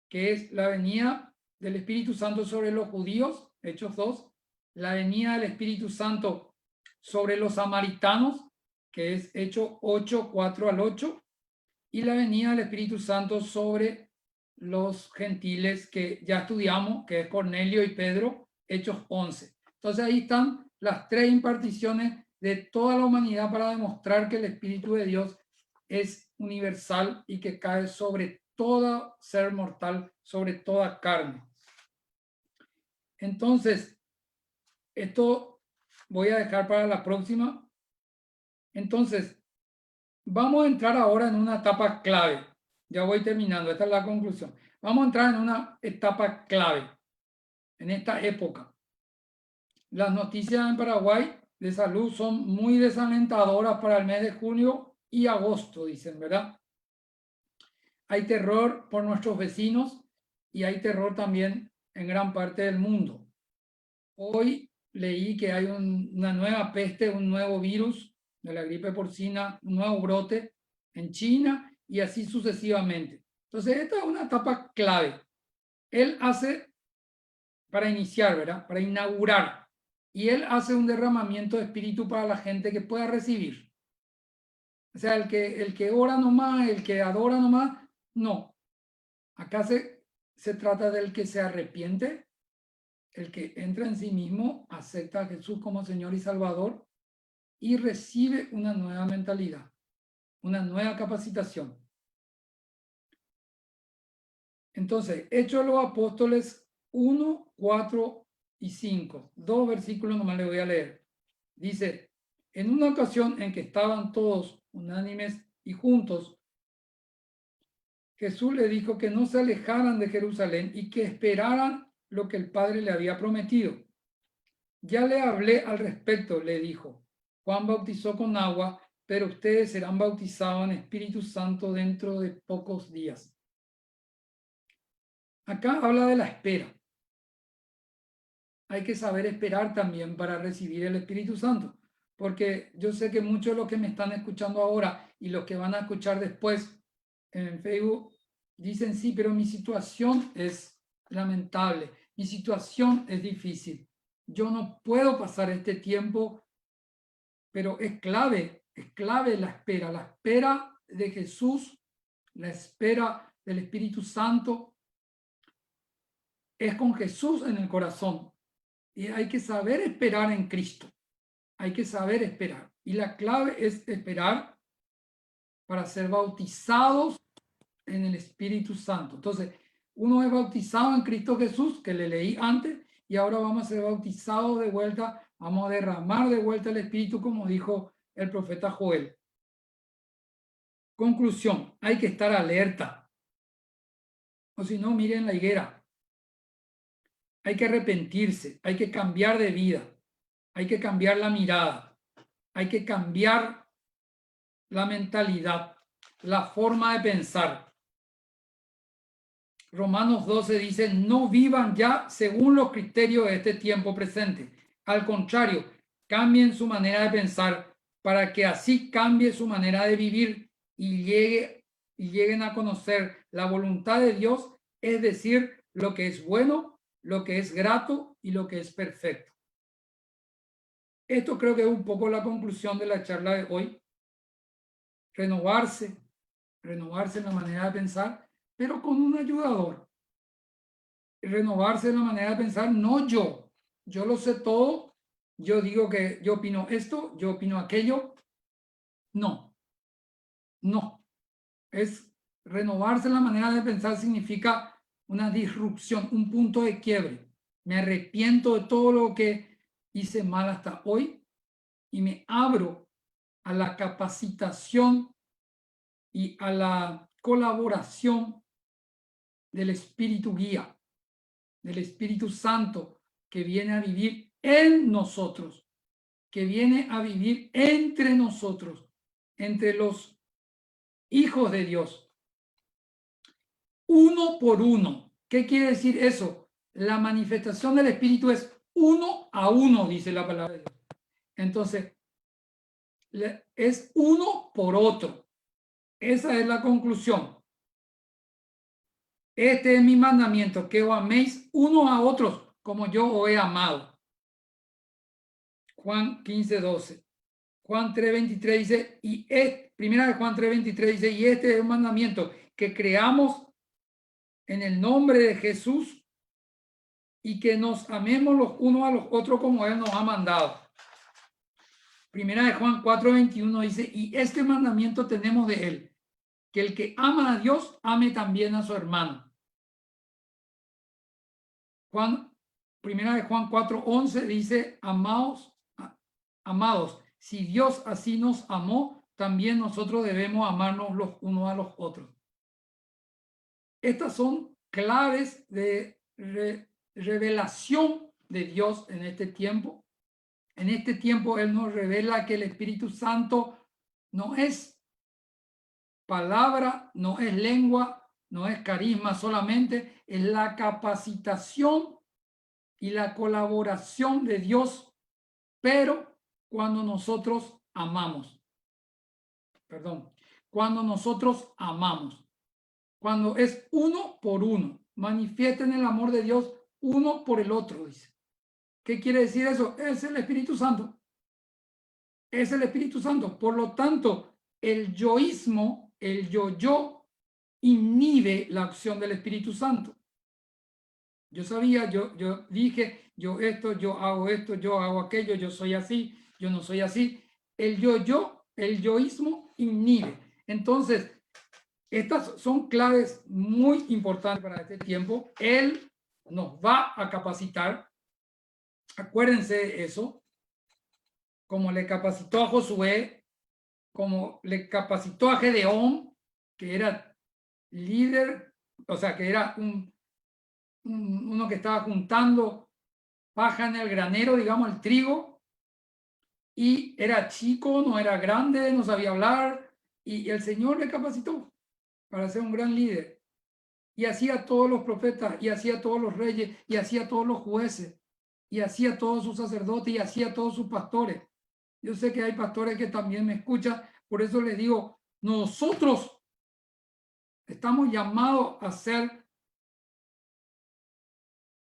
Speaker 1: que es la venida del Espíritu Santo sobre los judíos, Hechos 2, la venida del Espíritu Santo sobre los samaritanos, que es Hechos 8, 4 al 8, y la venida del Espíritu Santo sobre los gentiles que ya estudiamos, que es Cornelio y Pedro, Hechos 11. Entonces ahí están las tres imparticiones de toda la humanidad para demostrar que el Espíritu de Dios es universal y que cae sobre todo ser mortal, sobre toda carne. Entonces, esto voy a dejar para la próxima. Entonces, vamos a entrar ahora en una etapa clave. Ya voy terminando, esta es la conclusión. Vamos a entrar en una etapa clave en esta época. Las noticias en Paraguay de salud son muy desalentadoras para el mes de junio y agosto, dicen, ¿verdad? Hay terror por nuestros vecinos y hay terror también en gran parte del mundo. Hoy leí que hay una nueva peste, un nuevo virus de la gripe porcina, un nuevo brote en China y así sucesivamente. Entonces, esta es una etapa clave. Él hace, para iniciar, ¿verdad? Para inaugurar. Y él hace un derramamiento de espíritu para la gente que pueda recibir. O sea, el que ora nomás, el que adora nomás, no. Acá se trata del que se arrepiente, el que entra en sí mismo, acepta a Jesús como Señor y Salvador y recibe una nueva mentalidad, una nueva capacitación. Entonces, Hechos de los Apóstoles 1, 4 y 5, 2 versículos nomás le voy a leer. Dice, en una ocasión en que estaban todos unánimes y juntos, Jesús le dijo que no se alejaran de Jerusalén y que esperaran lo que el Padre le había prometido. Ya le hablé al respecto, le dijo. Juan bautizó con agua, pero ustedes serán bautizados en Espíritu Santo dentro de pocos días. Acá habla de la espera. Hay que saber esperar también para recibir el Espíritu Santo, porque yo sé que muchos de los que me están escuchando ahora y los que van a escuchar después en Facebook dicen, sí, pero mi situación es lamentable, mi situación es difícil, yo no puedo pasar este tiempo, pero es clave la espera de Jesús, la espera del Espíritu Santo, es con Jesús en el corazón. Y hay que saber esperar en Cristo. Hay que saber esperar. Y la clave es esperar para ser bautizados en el Espíritu Santo. Entonces, uno es bautizado en Cristo Jesús, que le leí antes, y ahora vamos a ser bautizados de vuelta, vamos a derramar de vuelta el Espíritu, como dijo el profeta Joel. Conclusión, hay que estar alerta. O si no, miren la higuera. Hay que arrepentirse, hay que cambiar de vida, hay que cambiar la mirada, hay que cambiar la mentalidad, la forma de pensar. Romanos 12 dice, no vivan ya según los criterios de este tiempo presente. Al contrario, cambien su manera de pensar para que así cambie su manera de vivir y lleguen a conocer la voluntad de Dios, es decir, lo que es bueno, lo que es grato y lo que es perfecto. Esto creo que es un poco la conclusión de la charla de hoy. Renovarse en la manera de pensar, pero con un ayudador. Renovarse en la manera de pensar, no yo lo sé todo, yo digo que yo opino esto, yo opino aquello. No, es renovarse en la manera de pensar significa una disrupción, un punto de quiebre. Me arrepiento de todo lo que hice mal hasta hoy y me abro a la capacitación y a la colaboración del Espíritu Guía, del Espíritu Santo que viene a vivir en nosotros, que viene a vivir entre nosotros, entre los hijos de Dios. Uno por uno. ¿Qué quiere decir eso? La manifestación del Espíritu es uno a uno, dice la palabra de Dios. Entonces, es uno por otro. Esa es la conclusión. Este es mi mandamiento, que os améis unos a otros como yo os he amado. Juan 15, 12. Juan 3, 23 dice, primera de Juan 3, 23 dice, y este es un mandamiento, que creamos en el nombre de Jesús y que nos amemos los unos a los otros como Él nos ha mandado. Primera de Juan 4, 21 dice, y este mandamiento tenemos de Él, que el que ama a Dios, ame también a su hermano. Primera de Juan 4, 11 dice, amados, si Dios así nos amó, también nosotros debemos amarnos los unos a los otros. Estas son claves de revelación de Dios en este tiempo. En este tiempo Él nos revela que el Espíritu Santo no es palabra, no es lengua, no es carisma solamente, es la capacitación y la colaboración de Dios, pero cuando nosotros amamos. Cuando nosotros amamos. Cuando es uno por uno. Manifiesten el amor de Dios uno por el otro, dice. ¿Qué quiere decir eso? Es el Espíritu Santo. Es el Espíritu Santo. Por lo tanto, el yoísmo, el yo, inhibe la acción del Espíritu Santo. Yo sabía, yo dije, yo hago aquello, yo soy así, yo no soy así. El el yoísmo inhibe. Entonces, estas son claves muy importantes para este tiempo. Él nos va a capacitar. Acuérdense de eso. Como le capacitó a Josué, como le capacitó a Gedeón, que era líder, o sea, que era uno que estaba juntando paja en el granero, digamos, el trigo, y era chico, no era grande, no sabía hablar, y el Señor le capacitó para ser un gran líder. Y hacía todos los profetas, y hacía todos los reyes, y hacía todos los jueces, y hacía todos sus sacerdotes, y hacía todos sus pastores. Yo sé que hay pastores que también me escuchan, por eso les digo, nosotros estamos llamados a ser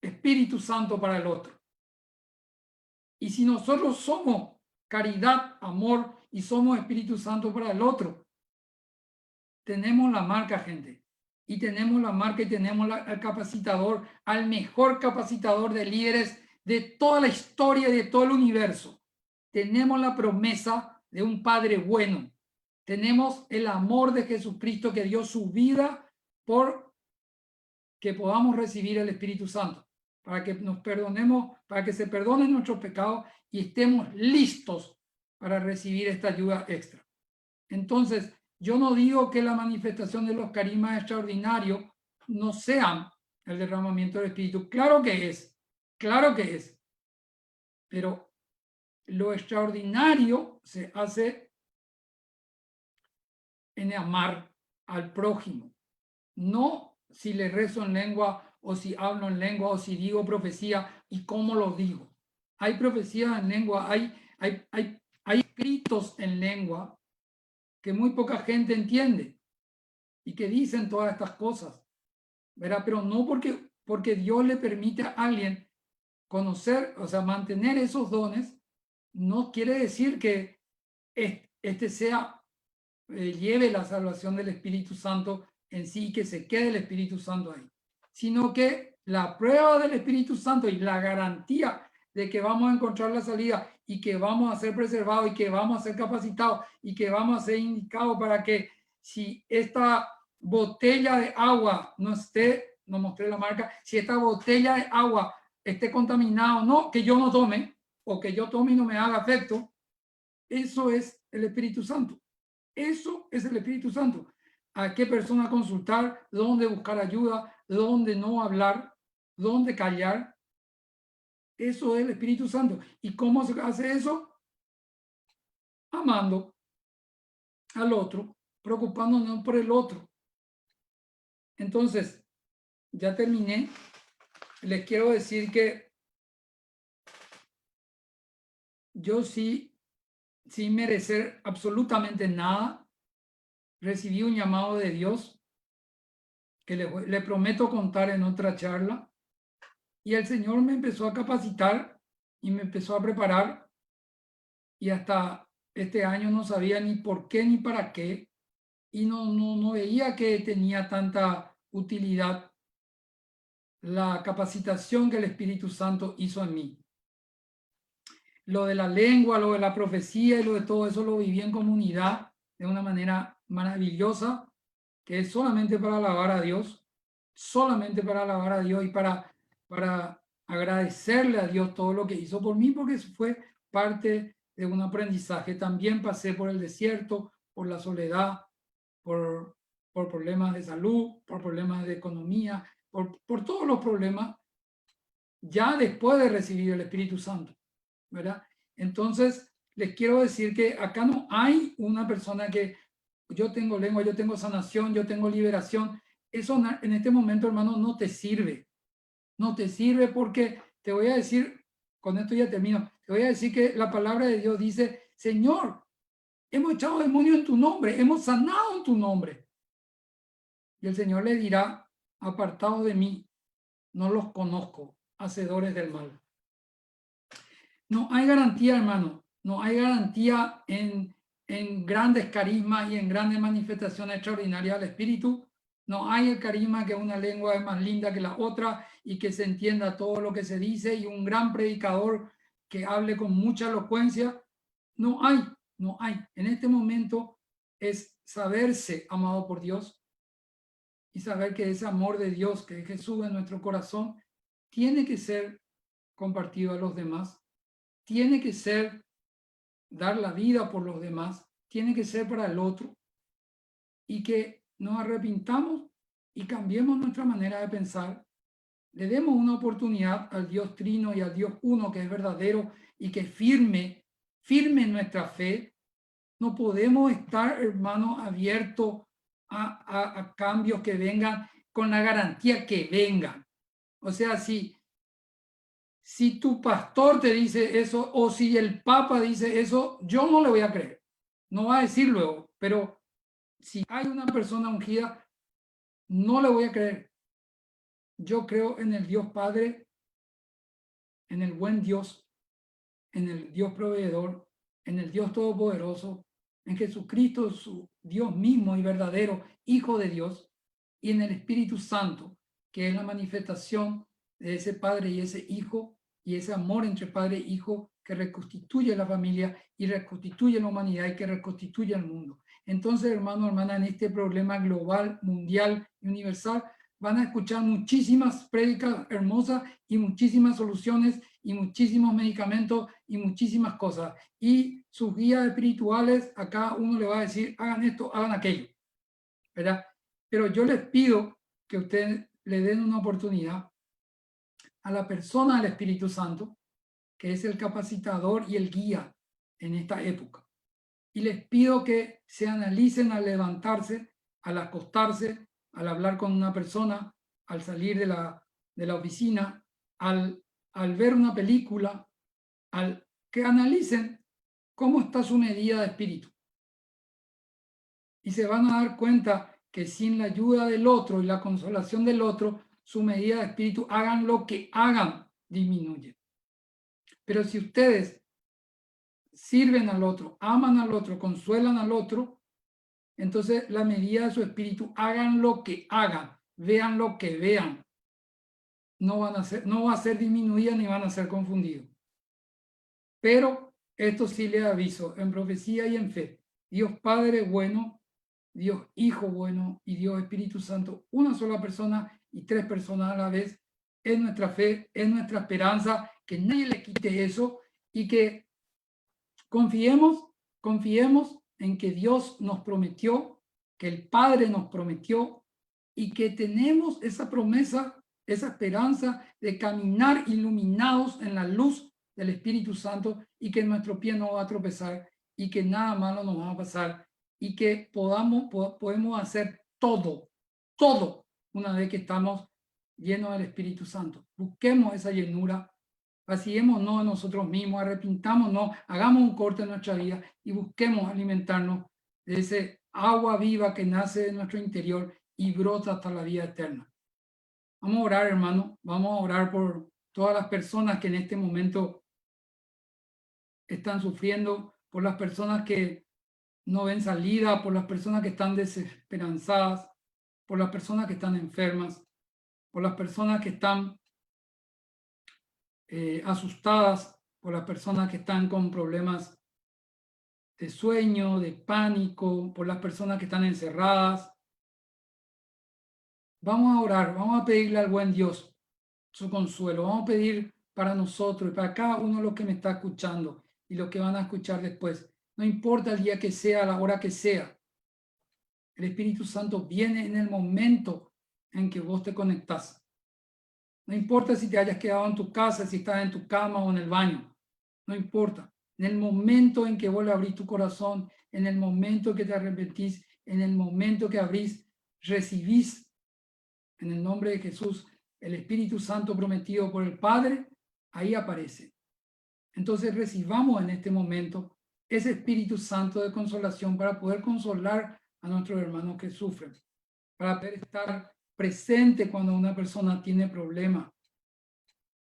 Speaker 1: Espíritu Santo para el otro. Y si nosotros somos caridad, amor y somos Espíritu Santo para el otro, tenemos la marca, gente. Y tenemos la marca y tenemos al capacitador, al mejor capacitador de líderes de toda la historia y de todo el universo. Tenemos la promesa de un Padre bueno. Tenemos el amor de Jesucristo que dio su vida por que podamos recibir el Espíritu Santo, para que nos perdonemos, para que se perdonen nuestros pecados y estemos listos para recibir esta ayuda extra. Entonces, yo no digo que la manifestación de los carismas extraordinarios no sean el derramamiento del Espíritu. Claro que es, pero lo extraordinario se hace en amar al prójimo, no si le rezo en lengua o si hablo en lengua o si digo profecía y cómo lo digo. Hay profecías en lengua, hay escritos en lengua que muy poca gente entiende y que dicen todas estas cosas, ¿verdad? Pero no porque Dios le permite a alguien conocer, o sea, mantener esos dones, no quiere decir que este sea, lleve la salvación del Espíritu Santo en sí, que se quede el Espíritu Santo ahí, sino que la prueba del Espíritu Santo y la garantía de que vamos a encontrar la salida y que vamos a ser preservados y que vamos a ser capacitados y que vamos a ser indicados para que si esta botella de agua no mostré la marca, si esta botella de agua esté contaminada, no, que yo no tome o que yo tome y no me haga efecto, eso es el Espíritu Santo. Eso es el Espíritu Santo. ¿A qué persona consultar? ¿Dónde buscar ayuda? ¿Dónde no hablar? ¿Dónde callar? Eso es el Espíritu Santo. ¿Y cómo se hace eso? Amando al otro, preocupándonos por el otro. Entonces, ya terminé. Les quiero decir que yo sí, sin merecer absolutamente nada, recibí un llamado de Dios que le prometo contar en otra charla. Y el Señor me empezó a capacitar y me empezó a preparar. Y hasta este año no sabía ni por qué ni para qué. Y no veía que tenía tanta utilidad la capacitación que el Espíritu Santo hizo en mí. Lo de la lengua, lo de la profecía y lo de todo eso lo viví en comunidad de una manera maravillosa, que es solamente para alabar a Dios, solamente para alabar a Dios y para agradecerle a Dios todo lo que hizo por mí, porque eso fue parte de un aprendizaje. También pasé por el desierto, por la soledad, por problemas de salud, por problemas de economía, por todos los problemas, ya después de recibir el Espíritu Santo, ¿verdad? Entonces, les quiero decir que acá no hay una persona que yo tengo lengua, yo tengo sanación, yo tengo liberación. Eso en este momento, hermano, no te sirve. No te sirve porque te voy a decir, con esto ya termino, te voy a decir que la palabra de Dios dice, Señor, hemos echado demonios en tu nombre, hemos sanado en tu nombre. Y el Señor le dirá, apartados de mí, no los conozco, hacedores del mal. No hay garantía, hermano, no hay garantía en grandes carismas y en grandes manifestaciones extraordinarias del Espíritu. No hay el carisma que una lengua es más linda que la otra y que se entienda todo lo que se dice y un gran predicador que hable con mucha elocuencia. No hay, no hay. En este momento es saberse amado por Dios y saber que ese amor de Dios, que es Jesús en nuestro corazón, tiene que ser compartido a los demás. Tiene que ser dar la vida por los demás, tiene que ser para el otro, y que nos arrepintamos y cambiemos nuestra manera de pensar, le demos una oportunidad al Dios Trino y al Dios Uno que es verdadero y que firme en nuestra fe. No podemos estar, hermanos, abiertos a cambios que vengan con la garantía que vengan. O sea, si tu pastor te dice eso o si el papa dice eso, yo no le voy a creer. No va a decir luego, pero si hay una persona ungida, no le voy a creer. Yo creo en el Dios Padre, en el buen Dios, en el Dios proveedor, en el Dios todopoderoso, en Jesucristo, su Dios mismo y verdadero Hijo de Dios, y en el Espíritu Santo, que es la manifestación de ese Padre y ese Hijo, y ese amor entre Padre e Hijo que reconstituye la familia y reconstituye la humanidad y que reconstituye el mundo. Entonces, hermano, hermana, en este problema global, mundial y universal, van a escuchar muchísimas prédicas hermosas y muchísimas soluciones y muchísimos medicamentos y muchísimas cosas. Y sus guías espirituales, a cada uno le va a decir, hagan esto, hagan aquello, ¿verdad? Pero yo les pido que ustedes le den una oportunidad a la persona del Espíritu Santo, que es el capacitador y el guía en esta época. Y les pido que se analicen al levantarse, al acostarse, al hablar con una persona, al salir de la oficina, al ver una película, que analicen cómo está su medida de espíritu. Y se van a dar cuenta que sin la ayuda del otro y la consolación del otro, su medida de espíritu, hagan lo que hagan, disminuye. Pero si ustedes sirven al otro, aman al otro, consuelan al otro, entonces la medida de su espíritu, hagan lo que hagan, vean lo que vean, no va a ser disminuida ni van a ser confundidos. Pero esto sí les aviso, en profecía y en fe, Dios Padre bueno, Dios Hijo bueno y Dios Espíritu Santo, una sola persona y tres personas a la vez, es nuestra fe, es nuestra esperanza, que nadie le quite eso y que confiemos en que Dios nos prometió, que el Padre nos prometió y que tenemos esa promesa, esa esperanza de caminar iluminados en la luz del Espíritu Santo y que nuestro pie no va a tropezar y que nada malo nos va a pasar y que podemos hacer todo una vez que estamos llenos del Espíritu Santo. Busquemos esa llenura, vaciémonos de nosotros mismos, arrepintámonos, hagamos un corte en nuestra vida y busquemos alimentarnos de ese agua viva que nace de nuestro interior y brota hasta la vida eterna. Vamos a orar, hermano, vamos a orar por todas las personas que en este momento están sufriendo, por las personas que no ven salida, por las personas que están desesperanzadas, por las personas que están enfermas, por las personas que están asustadas, por las personas que están con problemas de sueño, de pánico, por las personas que están encerradas. Vamos a orar, vamos a pedirle al buen Dios su consuelo, vamos a pedir para nosotros y para cada uno de los que me está escuchando y los que van a escuchar después. No importa el día que sea, la hora que sea. El Espíritu Santo viene en el momento en que vos te conectás. No importa si te hayas quedado en tu casa, si estás en tu cama o en el baño. No importa. En el momento en que vos le abrís tu corazón, en el momento que te arrepentís, en el momento que abrís, recibís en el nombre de Jesús el Espíritu Santo prometido por el Padre, ahí aparece. Entonces recibamos en este momento ese Espíritu Santo de consolación para poder consolar a nuestros hermanos que sufren, para poder estar presente cuando una persona tiene problemas,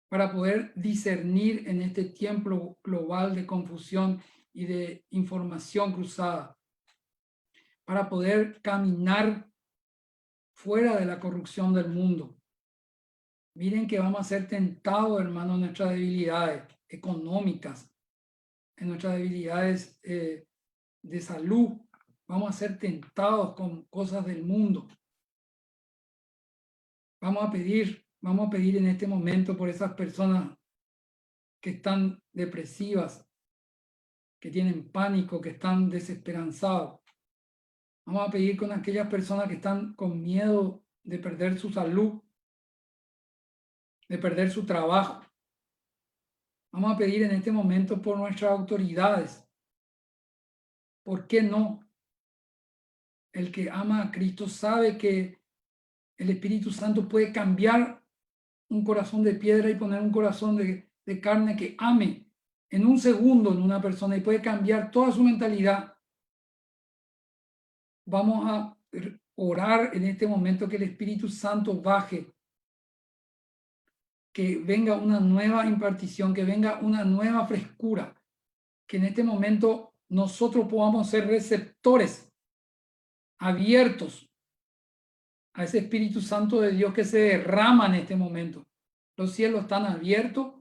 Speaker 1: para poder discernir en este tiempo global de confusión y de información cruzada, para poder caminar fuera de la corrupción del mundo. Miren que vamos a ser tentados, hermanos, en nuestras debilidades económicas, en nuestras debilidades de salud. Vamos a ser tentados con cosas del mundo. Vamos a pedir en este momento por esas personas que están depresivas, que tienen pánico, que están desesperanzados. Vamos a pedir con aquellas personas que están con miedo de perder su salud, de perder su trabajo. Vamos a pedir en este momento por nuestras autoridades. ¿Por qué no? El que ama a Cristo sabe que el Espíritu Santo puede cambiar un corazón de piedra y poner un corazón de carne que ame en un segundo en una persona y puede cambiar toda su mentalidad. Vamos a orar en este momento que el Espíritu Santo baje, que venga una nueva impartición, que venga una nueva frescura, que en este momento nosotros podamos ser receptores abiertos a ese Espíritu Santo de Dios que se derrama en este momento. Los cielos están abiertos.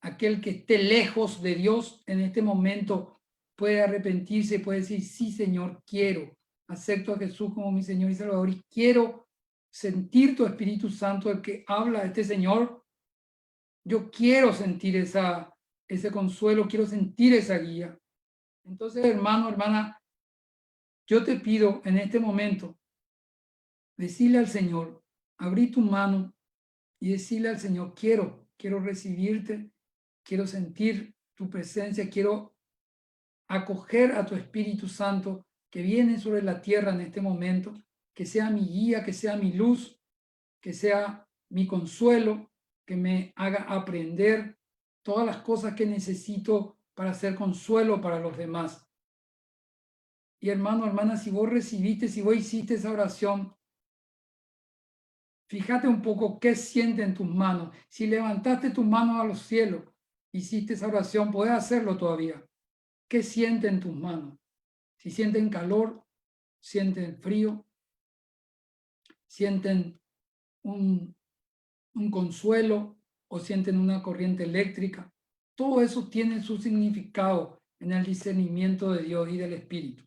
Speaker 1: Aquel que esté lejos de Dios en este momento puede arrepentirse, puede decir, sí, Señor, quiero, acepto a Jesús como mi Señor y Salvador y quiero sentir tu Espíritu Santo, el que habla a este Señor. Yo quiero sentir ese consuelo, quiero sentir esa guía. Entonces, hermano, hermana, yo te pido en este momento, decirle al Señor, abrí tu mano y decirle al Señor, quiero recibirte, quiero sentir tu presencia, quiero acoger a tu Espíritu Santo que viene sobre la tierra en este momento, que sea mi guía, que sea mi luz, que sea mi consuelo, que me haga aprender todas las cosas que necesito para hacer consuelo para los demás. Y hermano, hermana, si vos recibiste, si vos hiciste esa oración, fíjate un poco qué siente en tus manos. Si levantaste tus manos a los cielos, hiciste esa oración, puedes hacerlo todavía. ¿Qué siente en tus manos? Si sienten calor, sienten frío, sienten un consuelo o sienten una corriente eléctrica. Todo eso tiene su significado en el discernimiento de Dios y del Espíritu.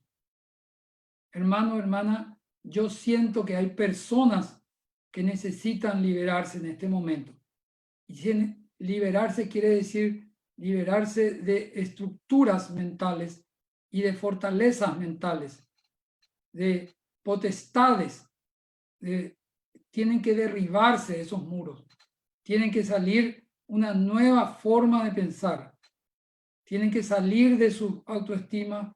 Speaker 1: Hermano, hermana, yo siento que hay personas que necesitan liberarse en este momento. Y liberarse quiere decir liberarse de estructuras mentales y de fortalezas mentales, de potestades. Tienen que derribarse esos muros. Tienen que salir una nueva forma de pensar. Tienen que salir de su autoestima.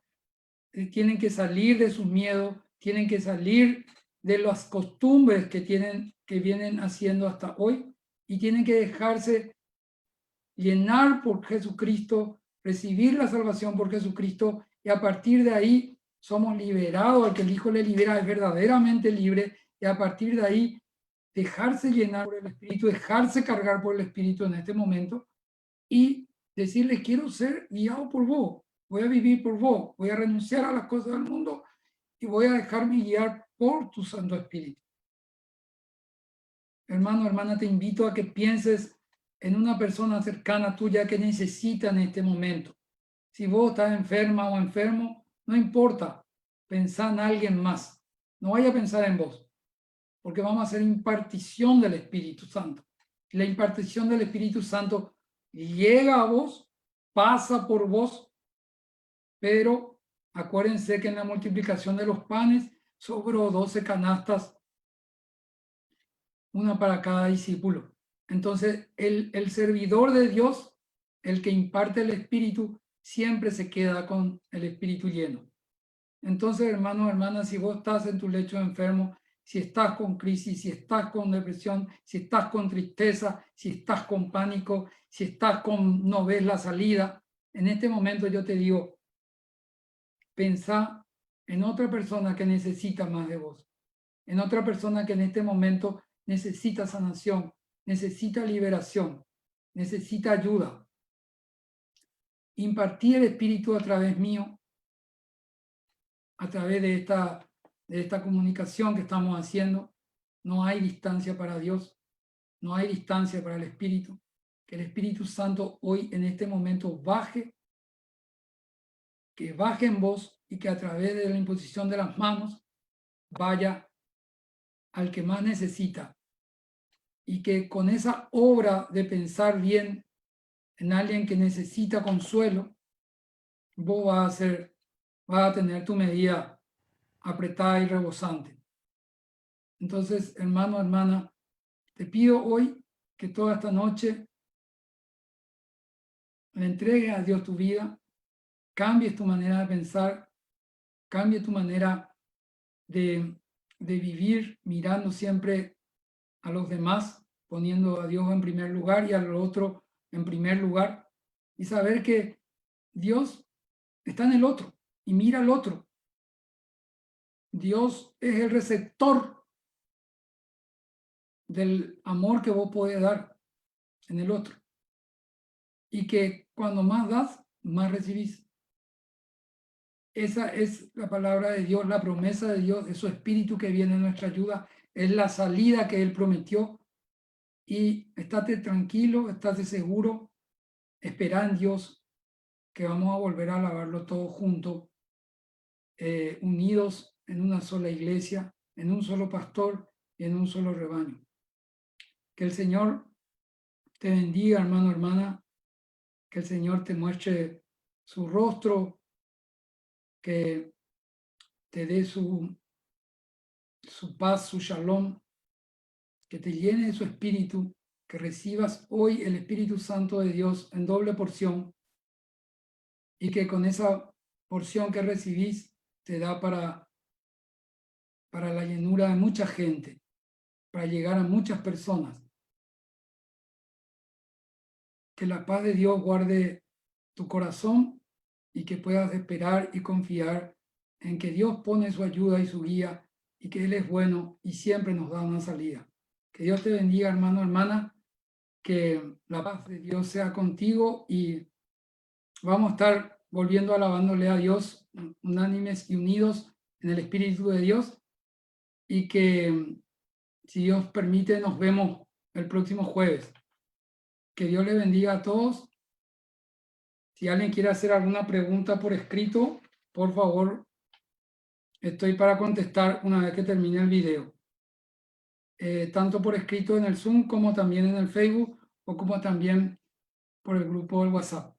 Speaker 1: Tienen que salir de sus miedos. Tienen que salir de las costumbres que vienen haciendo hasta hoy. Y tienen que dejarse llenar por Jesucristo, recibir la salvación por Jesucristo, y a partir de ahí somos liberados. Al que el Hijo le libera es verdaderamente libre, y a partir de ahí dejarse llenar por el Espíritu, dejarse cargar por el Espíritu en este momento y decirle, quiero ser guiado por vos, voy a vivir por vos, voy a renunciar a las cosas del mundo y voy a dejarme guiar por tu Santo Espíritu. Hermano, hermana, te invito a que pienses en una persona cercana tuya que necesita en este momento. Si vos estás enferma o enfermo, no importa, pensá en alguien más. No vaya a pensar en vos, porque vamos a hacer impartición del Espíritu Santo. La impartición del Espíritu Santo llega a vos, pasa por vos, pero Acuérdense que en la multiplicación de los panes sobró 12 canastas, una para cada discípulo. Entonces, el servidor de Dios, el que imparte el Espíritu, siempre se queda con el Espíritu lleno. Entonces, hermanos, hermanas, si vos estás en tu lecho de enfermo, si estás con crisis, si estás con depresión, si estás con tristeza, si estás con pánico, si estás con no ves la salida, en este momento yo te digo, pensá en otra persona que necesita más de vos, en otra persona que en este momento necesita sanación, necesita liberación, necesita ayuda. Impartí el Espíritu a través mío, a través de esta comunicación que estamos haciendo. No hay distancia para Dios, no hay distancia para el Espíritu. Que el Espíritu Santo hoy en este momento baje, que baje en vos y que a través de la imposición de las manos vaya al que más necesita. Y que con esa obra de pensar bien en alguien que necesita consuelo, vos vas a tener tu medida apretada y rebosante. Entonces, hermano, hermana, te pido hoy que toda esta noche le entregues a Dios tu vida, cambies tu manera de pensar, cambie tu manera de vivir mirando siempre a los demás, poniendo a Dios en primer lugar y al otro en primer lugar, y saber que Dios está en el otro y mira al otro. Dios es el receptor del amor que vos podés dar en el otro. Y que cuando más das, más recibís. Esa es la palabra de Dios, la promesa de Dios, de su Espíritu que viene en nuestra ayuda, es la salida que Él prometió. Y estate tranquilo, estate seguro, espera en Dios, que vamos a volver a alabarlo todos juntos, unidos en una sola iglesia, en un solo pastor y en un solo rebaño. Que el Señor te bendiga, hermano, hermana, que el Señor te muestre su rostro, que te dé su paz, su shalom, que te llene de su espíritu, que recibas hoy el Espíritu Santo de Dios en doble porción y que con esa porción que recibís te da para la llenura de mucha gente, para llegar a muchas personas. Que la paz de Dios guarde tu corazón y que puedas esperar y confiar en que Dios pone su ayuda y su guía y que Él es bueno y siempre nos da una salida. Que Dios te bendiga, hermano, hermana, que la paz de Dios sea contigo y vamos a estar volviendo alabándole a Dios, unánimes y unidos en el Espíritu de Dios y que, si Dios permite, nos vemos el próximo jueves. Que Dios le bendiga a todos. Si alguien quiere hacer alguna pregunta por escrito, por favor, estoy para contestar una vez que termine el video. Tanto por escrito en el Zoom como también en el Facebook o como también por el grupo del WhatsApp.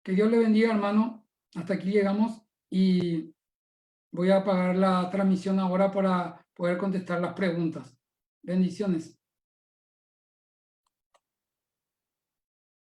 Speaker 1: Que Dios le bendiga, hermano. Hasta aquí llegamos y voy a apagar la transmisión ahora para poder contestar las preguntas. Bendiciones.